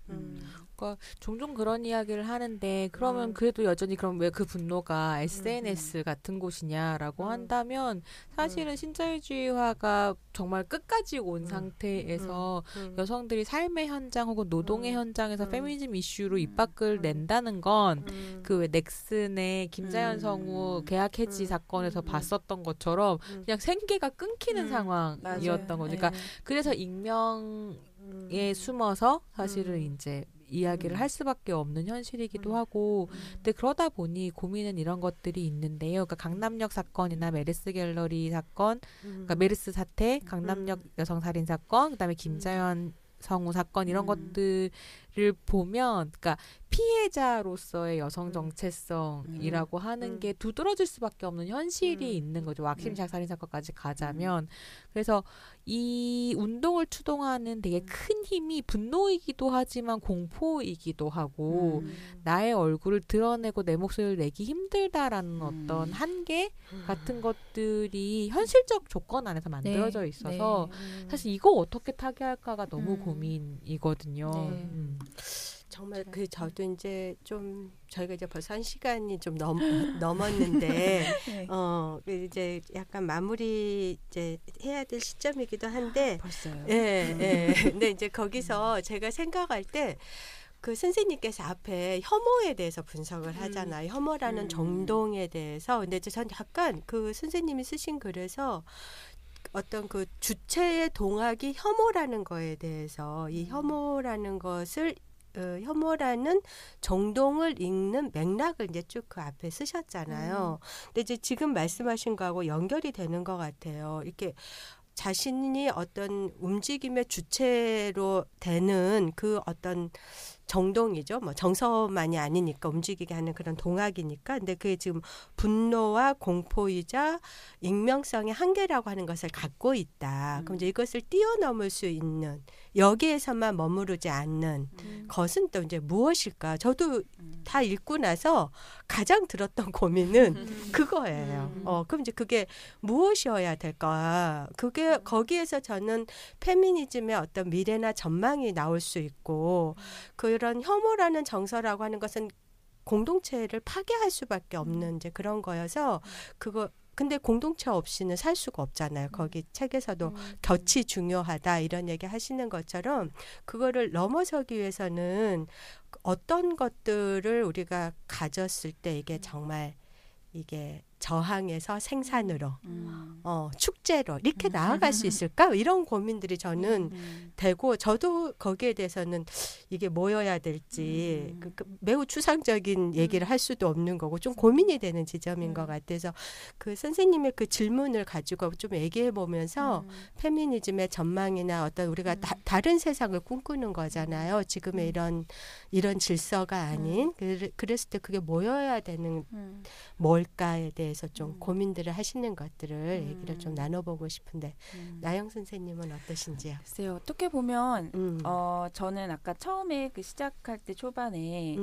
그러니까 종종 그런 이야기를 하는데 그러면 그래도 여전히 그럼 왜 그 분노가 SNS 같은 곳이냐라고 한다면 사실은 신자유주의화가 정말 끝까지 온 상태에서 여성들이 삶의 현장 혹은 노동의 현장에서 페미니즘 이슈로 입밖을 낸다는 건 그 왜 넥슨의 김자연 성우 계약 해지 사건에서 봤었던 것처럼 그냥 생계가 끊기는 상황이었던 거죠. 그러니까 그래서 익명에 숨어서 사실은 이제 이야기를 할 수밖에 없는 현실이기도 하고 근데 그러다 보니 고민은 이런 것들이 있는데요. 그러니까 강남역 사건이나 메르스 갤러리 사건, 그러니까 메르스 사태, 강남역 여성 살인 사건, 그다음에 김자연 성우 사건 이런 것들을 보면 그러니까 피해자로서의 여성 정체성이라고 하는 게 두드러질 수밖에 없는 현실이 있는 거죠. 왁심작 살인 사건까지 가자면 그래서 이 운동을 추동하는 되게 큰 힘이 분노이기도 하지만 공포이기도 하고 나의 얼굴을 드러내고 내 목소리를 내기 힘들다라는 어떤 한계 같은 것들이 현실적 조건 안에서 만들어져 있어서 사실 이거 어떻게 타개할까가 너무 고민이거든요. 정말 저도 이제 좀 저희가 이제 벌써 한 시간이 좀 넘었는데 이제 약간 마무리 이제 해야 될 시점이기도 한데 벌써요. 근데 이제 거기서 제가 생각할 때 그 선생님께서 앞에 혐오에 대해서 분석을 하잖아요. 혐오라는 정동에 대해서. 근데 이제 전 약간 그 선생님이 쓰신 글에서 어떤 그 주체의 동학이 혐오라는 거에 대해서 이 혐오라는 것을 혐오라는 정동을 읽는 맥락을 이제 쭉 그 앞에 쓰셨잖아요. 근데 이제 지금 말씀하신 거하고 연결이 되는 것 같아요. 이렇게 자신이 어떤 움직임의 주체로 되는 그 어떤 정동이죠. 뭐 정서만이 아니니까 움직이게 하는 그런 동학이니까. 근데 그게 지금 분노와 공포이자 익명성의 한계라고 하는 것을 갖고 있다. 그럼 이제 이것을 뛰어넘을 수 있는 여기에서만 머무르지 않는 것은 또 이제 무엇일까? 저도 다 읽고 나서 가장 들었던 고민은 그거예요. 그럼 이제 그게 무엇이어야 될까? 그게 거기에서 저는 페미니즘의 어떤 미래나 전망이 나올 수 있고 그런 혐오라는 정서라고 하는 것은 공동체를 파괴할 수밖에 없는 이제 그런 거여서 그거 근데 공동체 없이는 살 수가 없잖아요. 거기 책에서도 곁이 중요하다 이런 얘기 하시는 것처럼 그거를 넘어서기 위해서는 어떤 것들을 우리가 가졌을 때 이게 정말 이게 저항에서 생산으로 축제로 이렇게 나아갈 수 있을까? 이런 고민들이 저는 되고 저도 거기에 대해서는 이게 뭐여야 될지 매우 추상적인 얘기를 할 수도 없는 거고 좀 고민이 되는 지점인 것 같아서 그 선생님의 그 질문을 가지고 좀 얘기해 보면서 페미니즘의 전망이나 어떤 우리가 다른 세상을 꿈꾸는 거잖아요. 지금의 이런 질서가 아닌 그랬을 때 그게 뭐여야 되는 뭘까에 대해서 좀 고민들을 하시는 것들을 얘기를 좀 나눠보고 싶은데 나영 선생님은 어떠신지요? 글쎄요. 어떻게 보면 저는 아까 처음에 그 시작할 때 초반에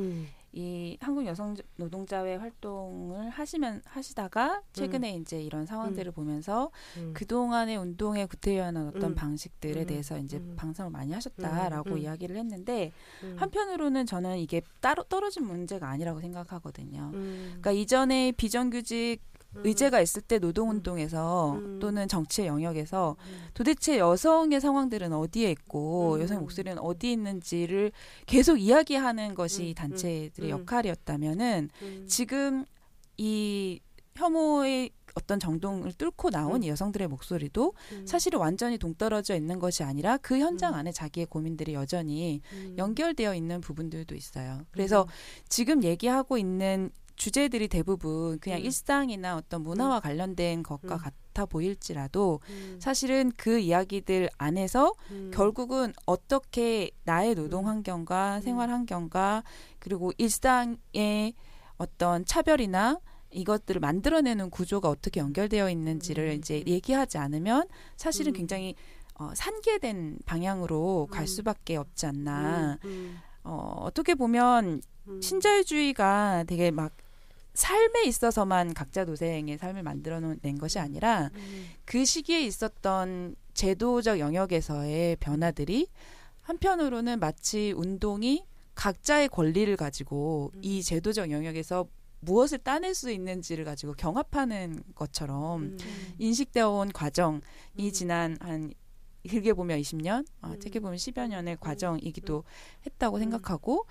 이 한국 여성 노동자회 활동을 하시다가 최근에 이제 이런 상황들을 보면서 그동안의 운동에 구태여한 어떤 방식들에 대해서 이제 방송을 많이 하셨다라고 이야기를 했는데 한편으로는 저는 이게 따로 떨어진 문제가 아니라고 생각하거든요. 그러니까 이전에 비정규직 의제가 있을 때 노동운동에서 또는 정치의 영역에서 도대체 여성의 상황들은 어디에 있고 여성의 목소리는 어디에 있는지를 계속 이야기하는 것이 단체들의 역할이었다면은 지금 이 혐오의 어떤 정동을 뚫고 나온 이 여성들의 목소리도 사실은 완전히 동떨어져 있는 것이 아니라 그 현장 안에 자기의 고민들이 여전히 연결되어 있는 부분들도 있어요. 그래서 지금 얘기하고 있는 주제들이 대부분 그냥 일상이나 어떤 문화와 관련된 것과 같아 보일지라도 사실은 그 이야기들 안에서 결국은 어떻게 나의 노동 환경과 생활 환경과 그리고 일상의 어떤 차별이나 이것들을 만들어내는 구조가 어떻게 연결되어 있는지를 이제 얘기하지 않으면 사실은 굉장히 산계된 방향으로 갈 수밖에 없지 않나. 어떻게 보면 신자유주의가 되게 막 삶에 있어서만 각자 도생의 삶을 만들어낸 것이 아니라 그 시기에 있었던 제도적 영역에서의 변화들이 한편으로는 마치 운동이 각자의 권리를 가지고 이 제도적 영역에서 무엇을 따낼 수 있는지를 가지고 경합하는 것처럼 인식되어 온 과정이 지난 한 길게 보면 20년, 짧게 보면 10여 년의 과정이기도 했다고 생각하고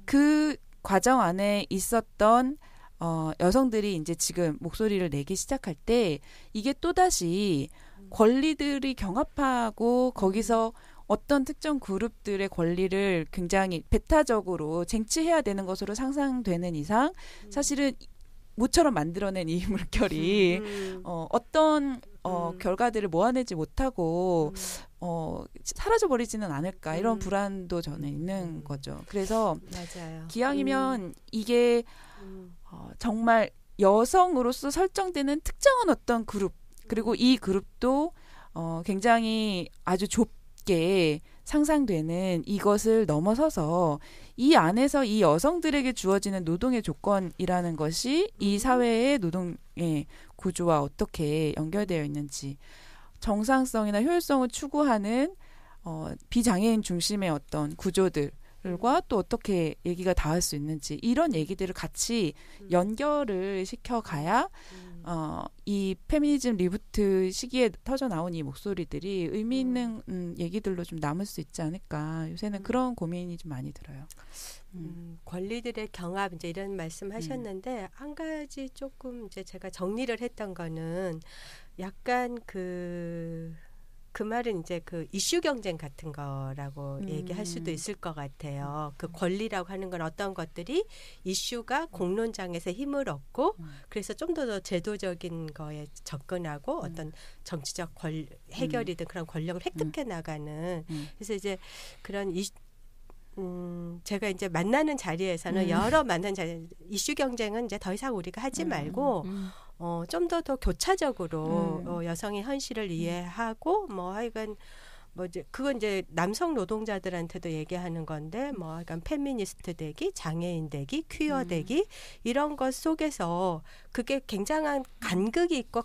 그 과정 안에 있었던 여성들이 이제 지금 목소리를 내기 시작할 때 이게 또다시 권리들이 경합하고 거기서 어떤 특정 그룹들의 권리를 굉장히 배타적으로 쟁취해야 되는 것으로 상상되는 이상 사실은 모처럼 만들어낸 이 물결이 어떤 결과들을 모아내지 못하고 사라져버리지는 않을까 이런 불안도 저는 있는 거죠. 그래서 맞아요. 기왕이면 이게 정말 여성으로서 설정되는 특정한 어떤 그룹 그리고 이 그룹도 굉장히 아주 좁게 상상되는 이것을 넘어서서 이 안에서 이 여성들에게 주어지는 노동의 조건이라는 것이 이 사회의 노동의 구조와 어떻게 연결되어 있는지 정상성이나 효율성을 추구하는 비장애인 중심의 어떤 구조들과 또 어떻게 얘기가 닿을 수 있는지 이런 얘기들을 같이 연결을 시켜가야 이 페미니즘 리부트 시기에 터져 나온 이 목소리들이 의미 있는 얘기들로 좀 남을 수 있지 않을까. 요새는 그런 고민이 좀 많이 들어요. 권리들의 경합 이제 이런 말씀하셨는데 한 가지 조금 이제 제가 정리를 했던 거는 약간 그 말은 이제 그 이슈 경쟁 같은 거라고 얘기할 수도 있을 것 같아요. 그 권리라고 하는 건 어떤 것들이 이슈가 공론장에서 힘을 얻고 그래서 좀 더 제도적인 거에 접근하고 어떤 정치적 해결이든 그런 권력을 획득해 나가는 그래서 이제 그런 제가 이제 만나는 자리에서는 여러 만나는 자리 이슈 경쟁은 이제 더 이상 우리가 하지 말고 좀 더 교차적으로 여성의 현실을 이해하고 뭐 하여간 뭐 이제 그건 이제 남성 노동자들한테도 얘기하는 건데 뭐 약간 페미니스트 되기, 장애인 되기, 퀴어 되기 이런 것 속에서 그게 굉장한 간극이 있고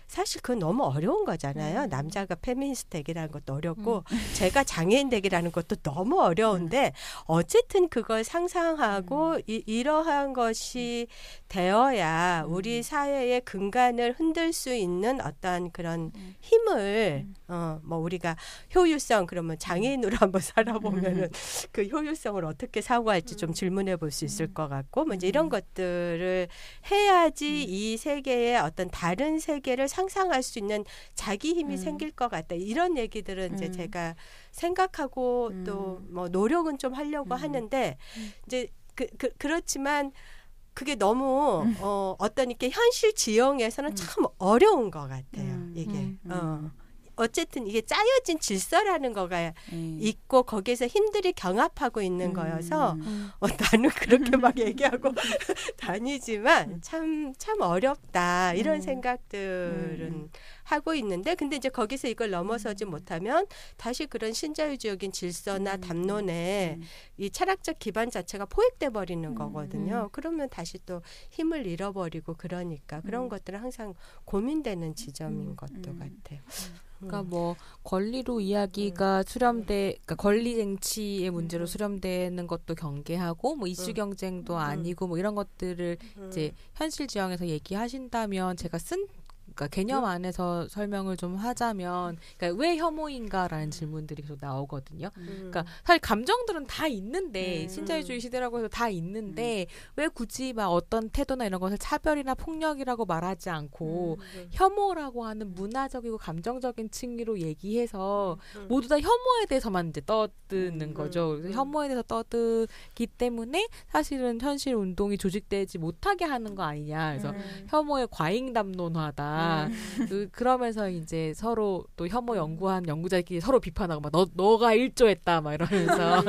사실 그건 너무 어려운 거잖아요. 남자가 페미니스트 되기라는 것도 어렵고 제가 장애인 되기라는 것도 너무 어려운데 어쨌든 그걸 상상하고 이러한 것이 되어야 우리 사회의 근간을 흔들 수 있는 어떤 그런 힘을 뭐 우리가 효율성 그러면 장애인으로 한번 살아보면은 그 효율성을 어떻게 사고할지 좀 질문해 볼 수 있을 것 같고 뭐 이제 이런 것들을 해야지 이 세계의 어떤 다른 세계를 상상할 수 있는 자기 힘이 생길 것 같다. 이런 얘기들은 이제 제가 생각하고 또 뭐 노력은 좀 하려고 하는데 이제 그렇지만 그게 너무 어떤 이렇게 현실 지형에서는 참 어려운 것 같아요. 이게 어쨌든 이게 짜여진 질서라는 거가 있고 거기에서 힘들이 경합하고 있는 거여서 나는 그렇게 막 얘기하고 다니지만 참 어렵다 이런 생각들은 하고 있는데 근데 이제 거기서 이걸 넘어서지 못하면 다시 그런 신자유주의적인 질서나 담론에 이 철학적 기반 자체가 포획돼 버리는 거거든요. 그러면 다시 또 힘을 잃어버리고 그러니까 그런 것들은 항상 고민되는 지점인 것도 같아요. 그러니까 뭐 권리로 이야기가 그러니까 권리 쟁취의 문제로 수렴되는 것도 경계하고 뭐 이슈 경쟁도 아니고 뭐 이런 것들을 이제 현실 지형에서 얘기하신다면 제가 그러니까 개념 안에서 설명을 좀 하자면 그러니까 왜 혐오인가라는 질문들이 계속 나오거든요. 그러니까 사실 감정들은 다 있는데 신자유주의 시대라고 해서 다 있는데 왜 굳이 막 어떤 태도나 이런 것을 차별이나 폭력이라고 말하지 않고 혐오라고 하는 문화적이고 감정적인 층위로 얘기해서 모두 다 혐오에 대해서만 이제 떠드는 거죠. 그래서 혐오에 대해서 떠들기 때문에 사실은 현실 운동이 조직되지 못하게 하는 거 아니냐. 그래서 혐오의 과잉 담론화다. 그러면서 이제 서로 또 혐오 연구한 연구자들끼리 서로 비판하고 막 너가 일조했다 막 이러면서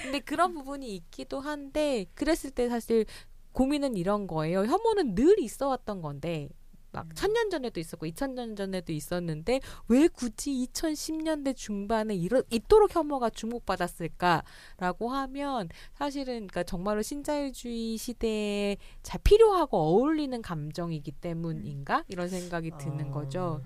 근데 그런 부분이 있기도 한데 그랬을 때 사실 고민은 이런 거예요. 혐오는 늘 있어 왔던 건데 막 1000년 전에도 있었고 2000년 전에도 있었는데 왜 굳이 2010년대 중반에 이토록 혐오가 주목받았을까라고 하면 사실은 그러니까 정말로 신자유주의 시대에 잘 필요하고 어울리는 감정이기 때문인가 이런 생각이 드는 거죠.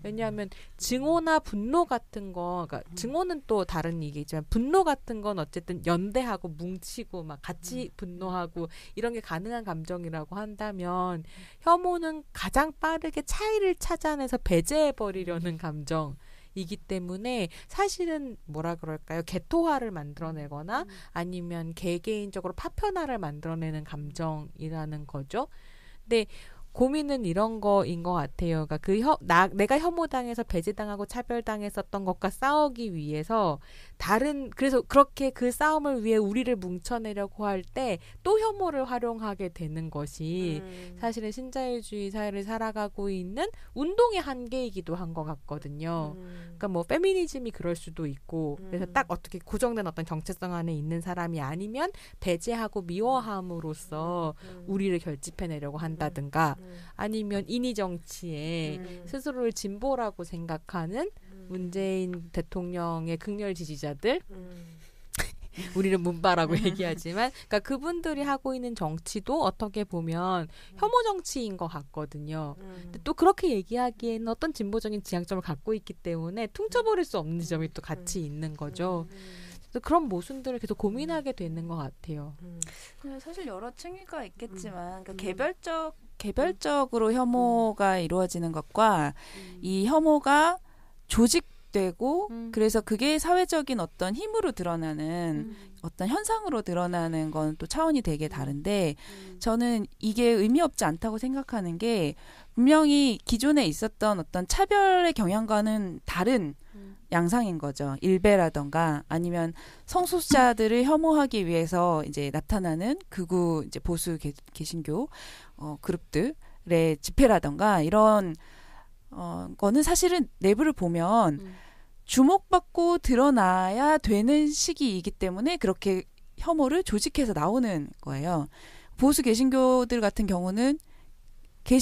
왜냐하면 증오나 분노 같은 거, 그러니까 증오는 또 다른 얘기지만 분노 같은 건 어쨌든 연대하고 뭉치고 막 같이 분노하고 이런 게 가능한 감정이라고 한다면 혐오는 가장 빠르게 차이를 찾아내서 배제해버리려는 감정이기 때문에 사실은 뭐라 그럴까요? 개토화를 만들어내거나 아니면 개개인적으로 파편화를 만들어내는 감정이라는 거죠. 근데 고민은 이런 거인 것 같아요. 그러니까 내가 혐오당해서 배제당하고 차별당했었던 것과 싸우기 위해서 그래서 그렇게 그 싸움을 위해 우리를 뭉쳐내려고 할 때 또 혐오를 활용하게 되는 것이 사실은 신자유주의 사회를 살아가고 있는 운동의 한계이기도 한 것 같거든요. 그러니까 뭐 페미니즘이 그럴 수도 있고 그래서 딱 어떻게 고정된 어떤 정체성 안에 있는 사람이 아니면 배제하고 미워함으로써 우리를 결집해내려고 한다든가 아니면 인위 정치에 스스로를 진보라고 생각하는 문재인 대통령의 극렬 지지자들 우리는 문바라고 얘기하지만 그러니까 그분들이 하고 있는 정치도 어떻게 보면 혐오 정치인 것 같거든요. 근데 또 그렇게 얘기하기에는 어떤 진보적인 지향점을 갖고 있기 때문에 퉁쳐버릴 수 없는 지점이 또 같이 있는 거죠. 그런 모순들을 계속 고민하게 되는 것 같아요. 사실 여러 층위가 있겠지만 그러니까 개별적으로 혐오가 이루어지는 것과 이 혐오가 조직되고 그래서 그게 사회적인 어떤 힘으로 드러나는 어떤 현상으로 드러나는 건 또 차원이 되게 다른데 저는 이게 의미 없지 않다고 생각하는 게 분명히 기존에 있었던 어떤 차별의 경향과는 다른 양상인 거죠. 일베라던가 아니면 성소수자들을 혐오하기 위해서 이제 나타나는 극우 이제 보수 개신교 그룹들의 집회라던가 이런 거는 사실은 내부를 보면 주목받고 드러나야 되는 시기이기 때문에 그렇게 혐오를 조직해서 나오는 거예요. 보수 개신교들 같은 경우는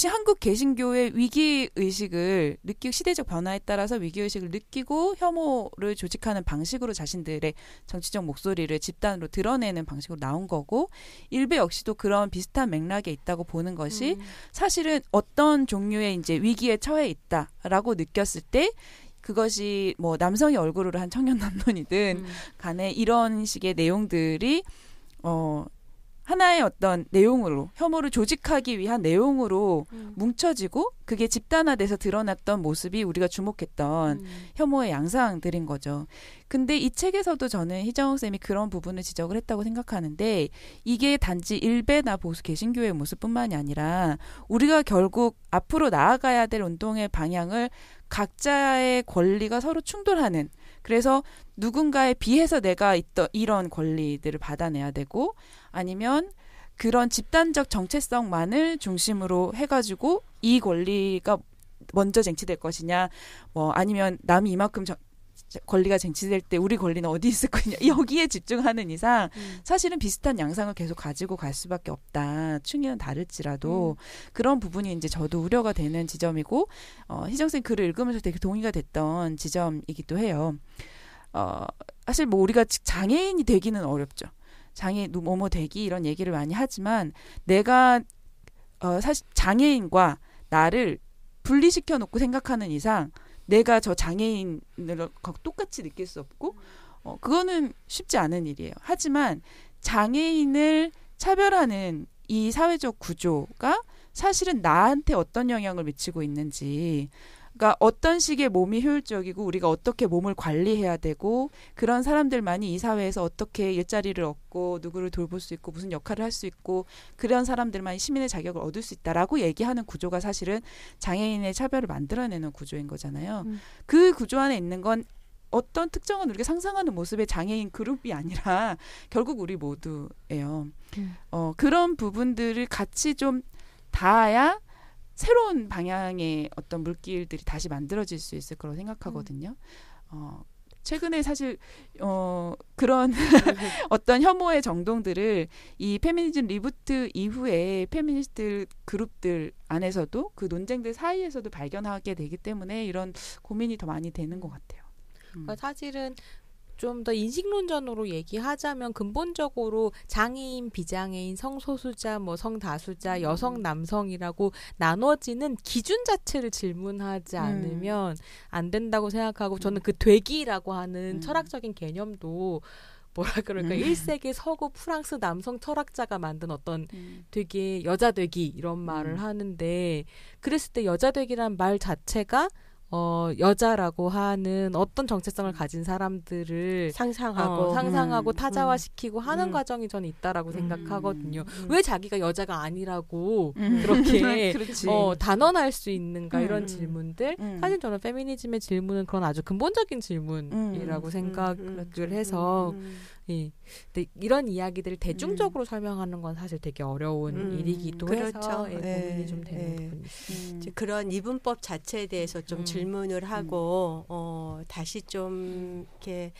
한국 개신교의 위기의식을 느끼고 시대적 변화에 따라서 위기의식을 느끼고 혐오를 조직하는 방식으로 자신들의 정치적 목소리를 집단으로 드러내는 방식으로 나온 거고 일베 역시도 그런 비슷한 맥락에 있다고 보는 것이 사실은 어떤 종류의 이제 위기에 처해 있다라고 느꼈을 때 그것이 뭐 남성이 얼굴을 한 청년 남론이든 간에 이런 식의 내용들이 하나의 어떤 내용으로 혐오를 조직하기 위한 내용으로 뭉쳐지고 그게 집단화돼서 드러났던 모습이 우리가 주목했던 혐오의 양상들인 거죠. 근데 이 책에서도 저는 희정욱 쌤이 그런 부분을 지적을 했다고 생각하는데 이게 단지 일베나 보수 개신교의 모습뿐만이 아니라 우리가 결국 앞으로 나아가야 될 운동의 방향을 각자의 권리가 서로 충돌하는 그래서 누군가에 비해서 내가 이런 권리들을 받아내야 되고 아니면 그런 집단적 정체성만을 중심으로 해가지고 이 권리가 먼저 쟁취될 것이냐 아니면 남이 이만큼 권리가 쟁취될 때 우리 권리는 어디 있을 거냐 여기에 집중하는 이상 사실은 비슷한 양상을 계속 가지고 갈 수밖에 없다. 층위는 다를지라도 그런 부분이 이제 저도 우려가 되는 지점이고 희정쌤 글을 읽으면서 되게 동의가 됐던 지점이기도 해요. 사실 뭐 우리가 장애인이 되기는 어렵죠. 장애인 뭐뭐 되기 이런 얘기를 많이 하지만 내가 사실 장애인과 나를 분리시켜 놓고 생각하는 이상 내가 저 장애인을 똑같이 느낄 수 없고 그거는 쉽지 않은 일이에요. 하지만 장애인을 차별하는 이 사회적 구조가 사실은 나한테 어떤 영향을 미치고 있는지 그러니까 어떤 식의 몸이 효율적이고 우리가 어떻게 몸을 관리해야 되고 그런 사람들만이 이 사회에서 어떻게 일자리를 얻고 누구를 돌볼 수 있고 무슨 역할을 할 수 있고 그런 사람들만이 시민의 자격을 얻을 수 있다라고 얘기하는 구조가 사실은 장애인의 차별을 만들어내는 구조인 거잖아요. 그 구조 안에 있는 건 어떤 특정한 우리가 상상하는 모습의 장애인 그룹이 아니라 결국 우리 모두예요. 그런 부분들을 같이 좀 닿아야 새로운 방향의 어떤 물길들이 다시 만들어질 수 있을 거라고 생각하거든요. 최근에 사실 그런 어떤 혐오의 정동들을 이 페미니즘 리부트 이후에 페미니스트 그룹들 안에서도 그 논쟁들 사이에서도 발견하게 되기 때문에 이런 고민이 더 많이 되는 것 같아요. 그러니까 사실은 좀 더 인식론전으로 얘기하자면 근본적으로 장애인, 비장애인, 성소수자, 뭐 성다수자, 여성, 남성이라고 나눠지는 기준 자체를 질문하지 않으면 안 된다고 생각하고 저는 그 되기라고 하는 철학적인 개념도 뭐라 그럴까 1세기 서구 프랑스 남성 철학자가 만든 어떤 되게 여자 되기 이런 말을 하는데 그랬을 때 여자 되기란 말 자체가 여자라고 하는 어떤 정체성을 가진 사람들을 상상하고 타자화시키고 하는 과정이 저는 있다라고 생각하거든요. 왜 자기가 여자가 아니라고 그렇게 단언할 수 있는가 이런 질문들. 사실 저는 페미니즘의 질문은 그런 아주 근본적인 질문이라고 생각을 해서 예. 근데 이런 이야기들을 대중적으로 설명하는 건 사실 되게 어려운 일이기도 해서 고민이 좀 되는 부분이 있습니다. 그런 이분법 자체에 대해서 좀 질문을 하고 다시 좀 이렇게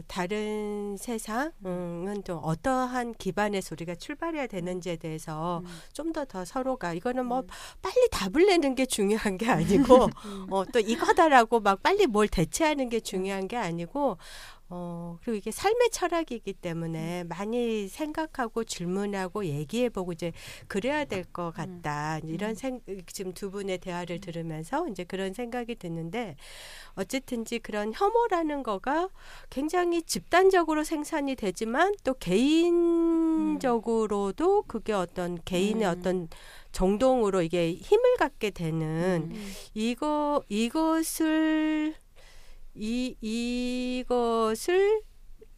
다른 세상은 좀 어떠한 기반에서 우리가 출발해야 되는지에 대해서 좀 더 서로가 이거는 뭐 빨리 답을 내는 게 중요한 게 아니고 또 이거다라고 막 빨리 뭘 대체하는 게 중요한 게 아니고 그리고 이게 삶의 철학이기 때문에 많이 생각하고 질문하고 얘기해보고 이제 그래야 될 것 같다. 이런 지금 두 분의 대화를 들으면서 이제 그런 생각이 드는데 어쨌든지 그런 혐오라는 거가 굉장히 집단적으로 생산이 되지만 또 개인적으로도 그게 어떤 개인의 어떤 정동으로 이게 힘을 갖게 되는 이것을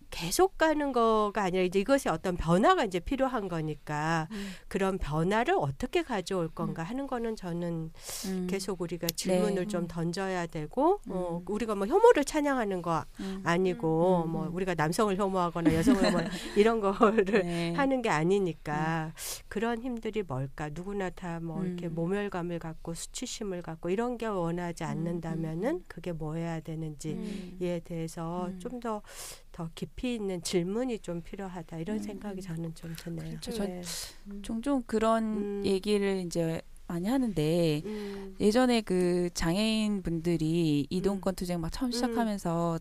계속 가는 거가 아니라 이제 이것이 어떤 변화가 이제 필요한 거니까 그런 변화를 어떻게 가져올 건가 하는 거는 저는 계속 우리가 질문을 좀 던져야 되고 우리가 뭐 혐오를 찬양하는 거 아니고 뭐 우리가 남성을 혐오하거나 여성을 혐오하거나 이런 거를 하는 게 아니니까 그런 힘들이 뭘까 누구나 다 뭐 이렇게 모멸감을 갖고 수치심을 갖고 이런 게 원하지 않는다면은 그게 뭐 해야 되는지에 대해서 좀 더 깊이 있는 질문이 좀 필요하다 이런 생각이 저는 좀 드네요. 그렇죠. 종종 그런 얘기를 이제 많이 하는데 예전에 그 장애인 분들이 이동권 투쟁 막 처음 시작하면서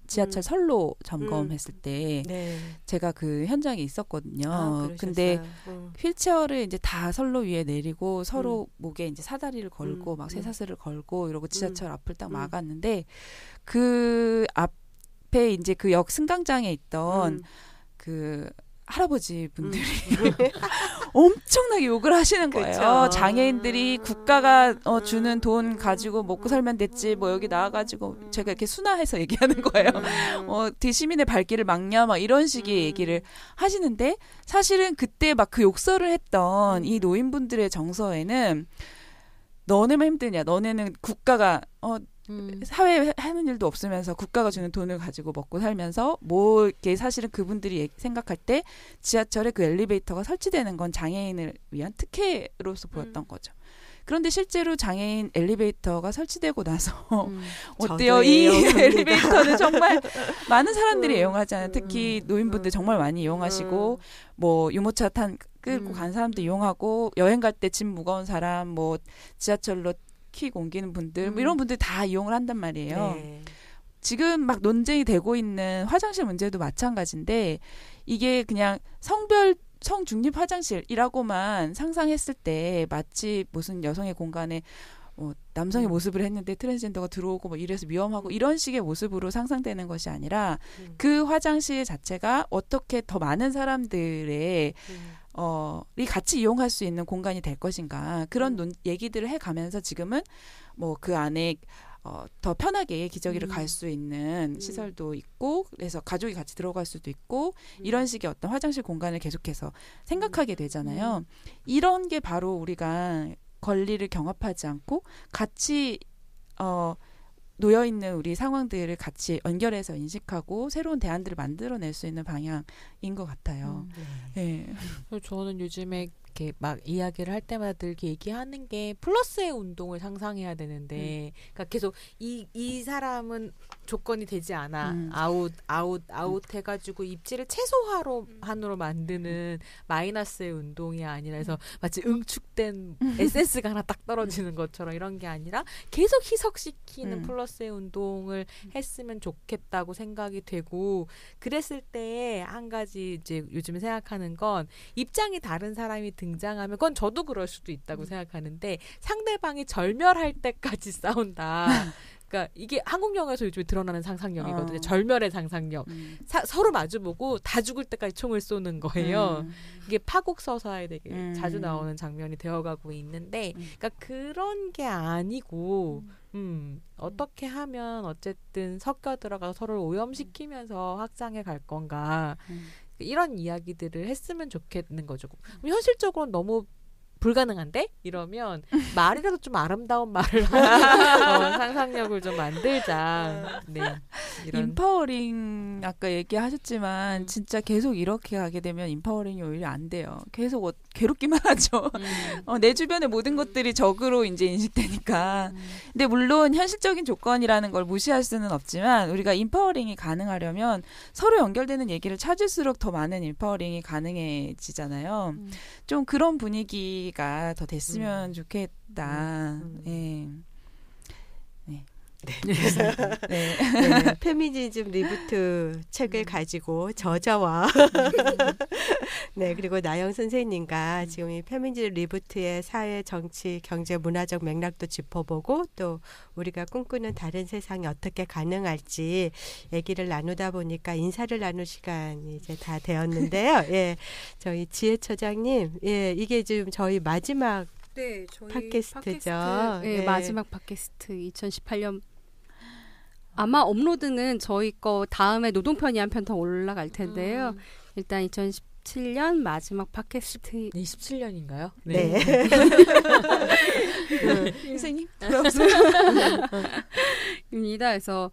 지하철 선로 점검했을 때 제가 그 현장에 있었거든요. 근데 휠체어를 이제 다 선로 위에 내리고 서로 목에 이제 사다리를 걸고 막 쇠사슬을 걸고 이러고 지하철 앞을 딱 막았는데 그 앞에 이제 그 역 승강장에 있던 그 할아버지 분들이 엄청나게 욕을 하시는 거예요. 그쵸. 장애인들이 국가가 주는 돈 가지고 먹고 살면 됐지 뭐 여기 나와가지고 제가 이렇게 순화해서 얘기하는 거예요. 시민의 발길을 막냐 막 이런 식의 얘기를 하시는데 사실은 그때 막 그 욕설을 했던 이 노인분들의 정서에는 너네만 힘드냐 너네는 국가가 사회에 하는 일도 없으면서 국가가 주는 돈을 가지고 먹고 살면서 뭐 이게 사실은 그분들이 생각할 때 지하철에 그 엘리베이터가 설치되는 건 장애인을 위한 특혜로서 보였던 거죠. 그런데 실제로 장애인 엘리베이터가 설치되고 나서 어때요? 이 엘리베이터는 정말 많은 사람들이 이용하잖아요. 특히 노인분들 정말 많이 이용하시고 뭐 유모차 끌고 간 사람도 이용하고 여행 갈 때 짐 무거운 사람 뭐 지하철로 킥 옮기는 분들 뭐 이런 분들 다 이용을 한단 말이에요. 지금 막 논쟁이 되고 있는 화장실 문제도 마찬가지인데 이게 그냥 성중립 화장실이라고만 상상했을 때 마치 무슨 여성의 공간에 남성의 모습을 했는데 트랜스젠더가 들어오고 뭐 이래서 위험하고 이런 식의 모습으로 상상되는 것이 아니라 그 화장실 자체가 어떻게 더 많은 사람들의 이 같이 이용할 수 있는 공간이 될 것인가 그런 얘기들을 해가면서 지금은 뭐 그 안에 더 편하게 기저귀를 갈 수 있는 시설도 있고 그래서 가족이 같이 들어갈 수도 있고 이런 식의 어떤 화장실 공간을 계속해서 생각하게 되잖아요. 이런 게 바로 우리가 권리를 경합하지 않고 같이 놓여있는 우리 상황들을 같이 연결해서 인식하고 새로운 대안들을 만들어낼 수 있는 방향인 것 같아요. 네. 저는 요즘에 이렇게 막 이야기를 할 때마다 늘 이렇게 얘기하는 게 플러스의 운동을 상상해야 되는데, 그러니까 계속 이 사람은 조건이 되지 않아. 아웃 해가지고 입지를 최소한으로 만드는 마이너스의 운동이 아니라 해서 마치 응축된 에센스가 하나 딱 떨어지는 것처럼 이런 게 아니라 계속 희석시키는 플러스의 운동을 했으면 좋겠다고 생각이 되고, 그랬을 때 한 가지 이제 요즘에 생각하는 건 입장이 다른 사람이 등장하면 그건 저도 그럴 수도 있다고 생각하는데 상대방이 절멸할 때까지 싸운다. 그러니까 이게 한국 영화에서 요즘에 드러나는 상상력이거든요. 절멸의 상상력. 서로 마주보고 다 죽을 때까지 총을 쏘는 거예요. 이게 파국 서사에 되게 자주 나오는 장면이 되어가고 있는데, 그러니까 그런 게 아니고 어떻게 하면 어쨌든 섞여 들어가서 서로를 오염시키면서 확장해 갈 건가, 이런 이야기들을 했으면 좋겠는 거죠. 현실적으로는 너무 불가능한데? 이러면 말이라도 좀 아름다운 말을 상상력을 좀 만들자. 네. 인파워링 아까 얘기하셨지만 진짜 계속 이렇게 가게 되면 인파워링이 오히려 안 돼요. 계속 괴롭기만 하죠. 내 주변의 모든 것들이 적으로 이제 인식되니까. 근데 물론 현실적인 조건이라는 걸 무시할 수는 없지만 우리가 인파워링이 가능하려면 서로 연결되는 얘기를 찾을수록 더 많은 인파워링이 가능해지잖아요. 좀 그런 분위기가 더 됐으면 좋겠다. 네. 네, 페미니즘 리부트 책을 가지고 저자와 네, 그리고 나영 선생님과 지금 이 페미니즘 리부트의 사회, 정치, 경제, 문화적 맥락도 짚어보고 또 우리가 꿈꾸는 다른 세상이 어떻게 가능할지 얘기를 나누다 보니까 인사를 나눌 시간이 이제 다 되었는데요. 예, 저희 지혜처장님, 예, 이게 지금 저희 마지막 네, 저희 팟캐스트죠. 네, 네. 마지막 팟캐스트 2018년 아마 업로드는 저희 거 다음에 노동편이 한 편 더 올라갈 텐데요. 일단 2017년 마지막 팟캐스트. 27년인가요? 네. 선생님 입니다. 그래서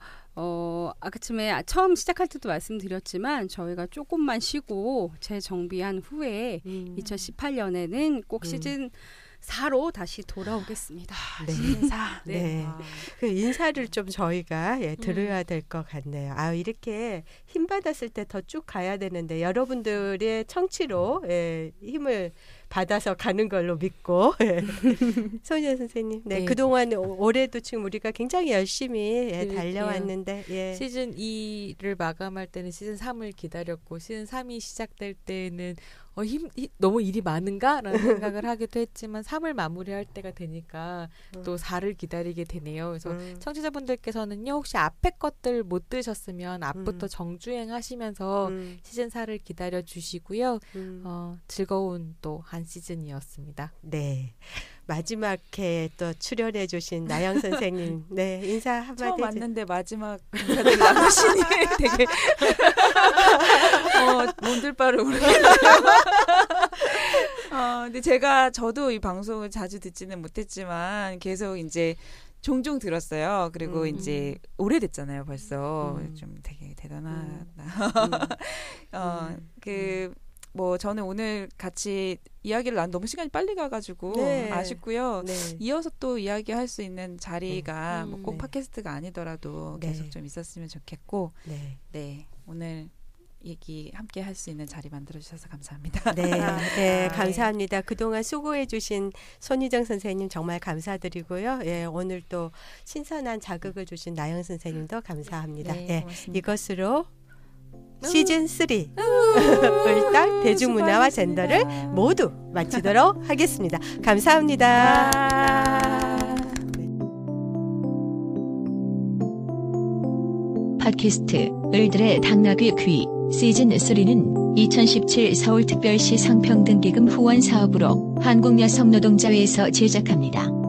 아침에 처음 시작할 때도 말씀드렸지만 저희가 조금만 쉬고 재정비한 후에 2018년에는 꼭 시즌 4로 다시 돌아오겠습니다. 네. 시즌4. 네. 네. 그 인사를 좀 저희가 들어야 될 것 같네요. 아, 이렇게 힘 받았을 때 더 쭉 가야 되는데 여러분들의 청취로 힘을 받아서 가는 걸로 믿고 소녀 선생님, 네, 그동안 올해도 지금 우리가 굉장히 열심히 달려왔는데 시즌 2를 마감할 때는 시즌 3을 기다렸고 시즌 3이 시작될 때는 너무 일이 많은가라는 생각을 하기도 했지만 3을 마무리할 때가 되니까 또 4를 기다리게 되네요. 그래서 청취자분들께서는요, 혹시 앞에 것들 못 들으셨으면 앞부터 정주행 하시면서 시즌 4를 기다려 주시고요. 즐거운 또 한 시즌이었습니다. 네. 마지막 회에 또 출연해 주신 나영 선생님, 네, 인사 한마디. 처음 왔는데 마지막 인사들 나누시니 되게 몸둘바를 모르겠네요. 근데 저도 이 방송을 자주 듣지는 못했지만 계속 이제 종종 들었어요. 그리고 이제 오래됐잖아요, 벌써. 좀 되게 대단하다. 저는 오늘 같이 이야기를 너무 시간이 빨리 가가지고 아쉽고요. 네. 이어서 또 이야기할 수 있는 자리가 꼭 팟캐스트가 아니더라도 계속 좀 있었으면 좋겠고, 네, 오늘 얘기 함께 할 수 있는 자리 만들어주셔서 감사합니다. 네, 감사합니다. 그동안 수고해주신 손희정 선생님 정말 감사드리고요. 예, 오늘 또 신선한 자극을 주신 나영 선생님도 감사합니다. 네, 이것으로 시즌 3 을딱 대중문화와 젠더를 모두 마치도록 하겠습니다. 감사합니다. 팟캐스트 을들의 당나귀 귀 시즌 3는 2017 서울특별시 성평등기금 후원 사업으로 한국여성노동자회에서 제작합니다.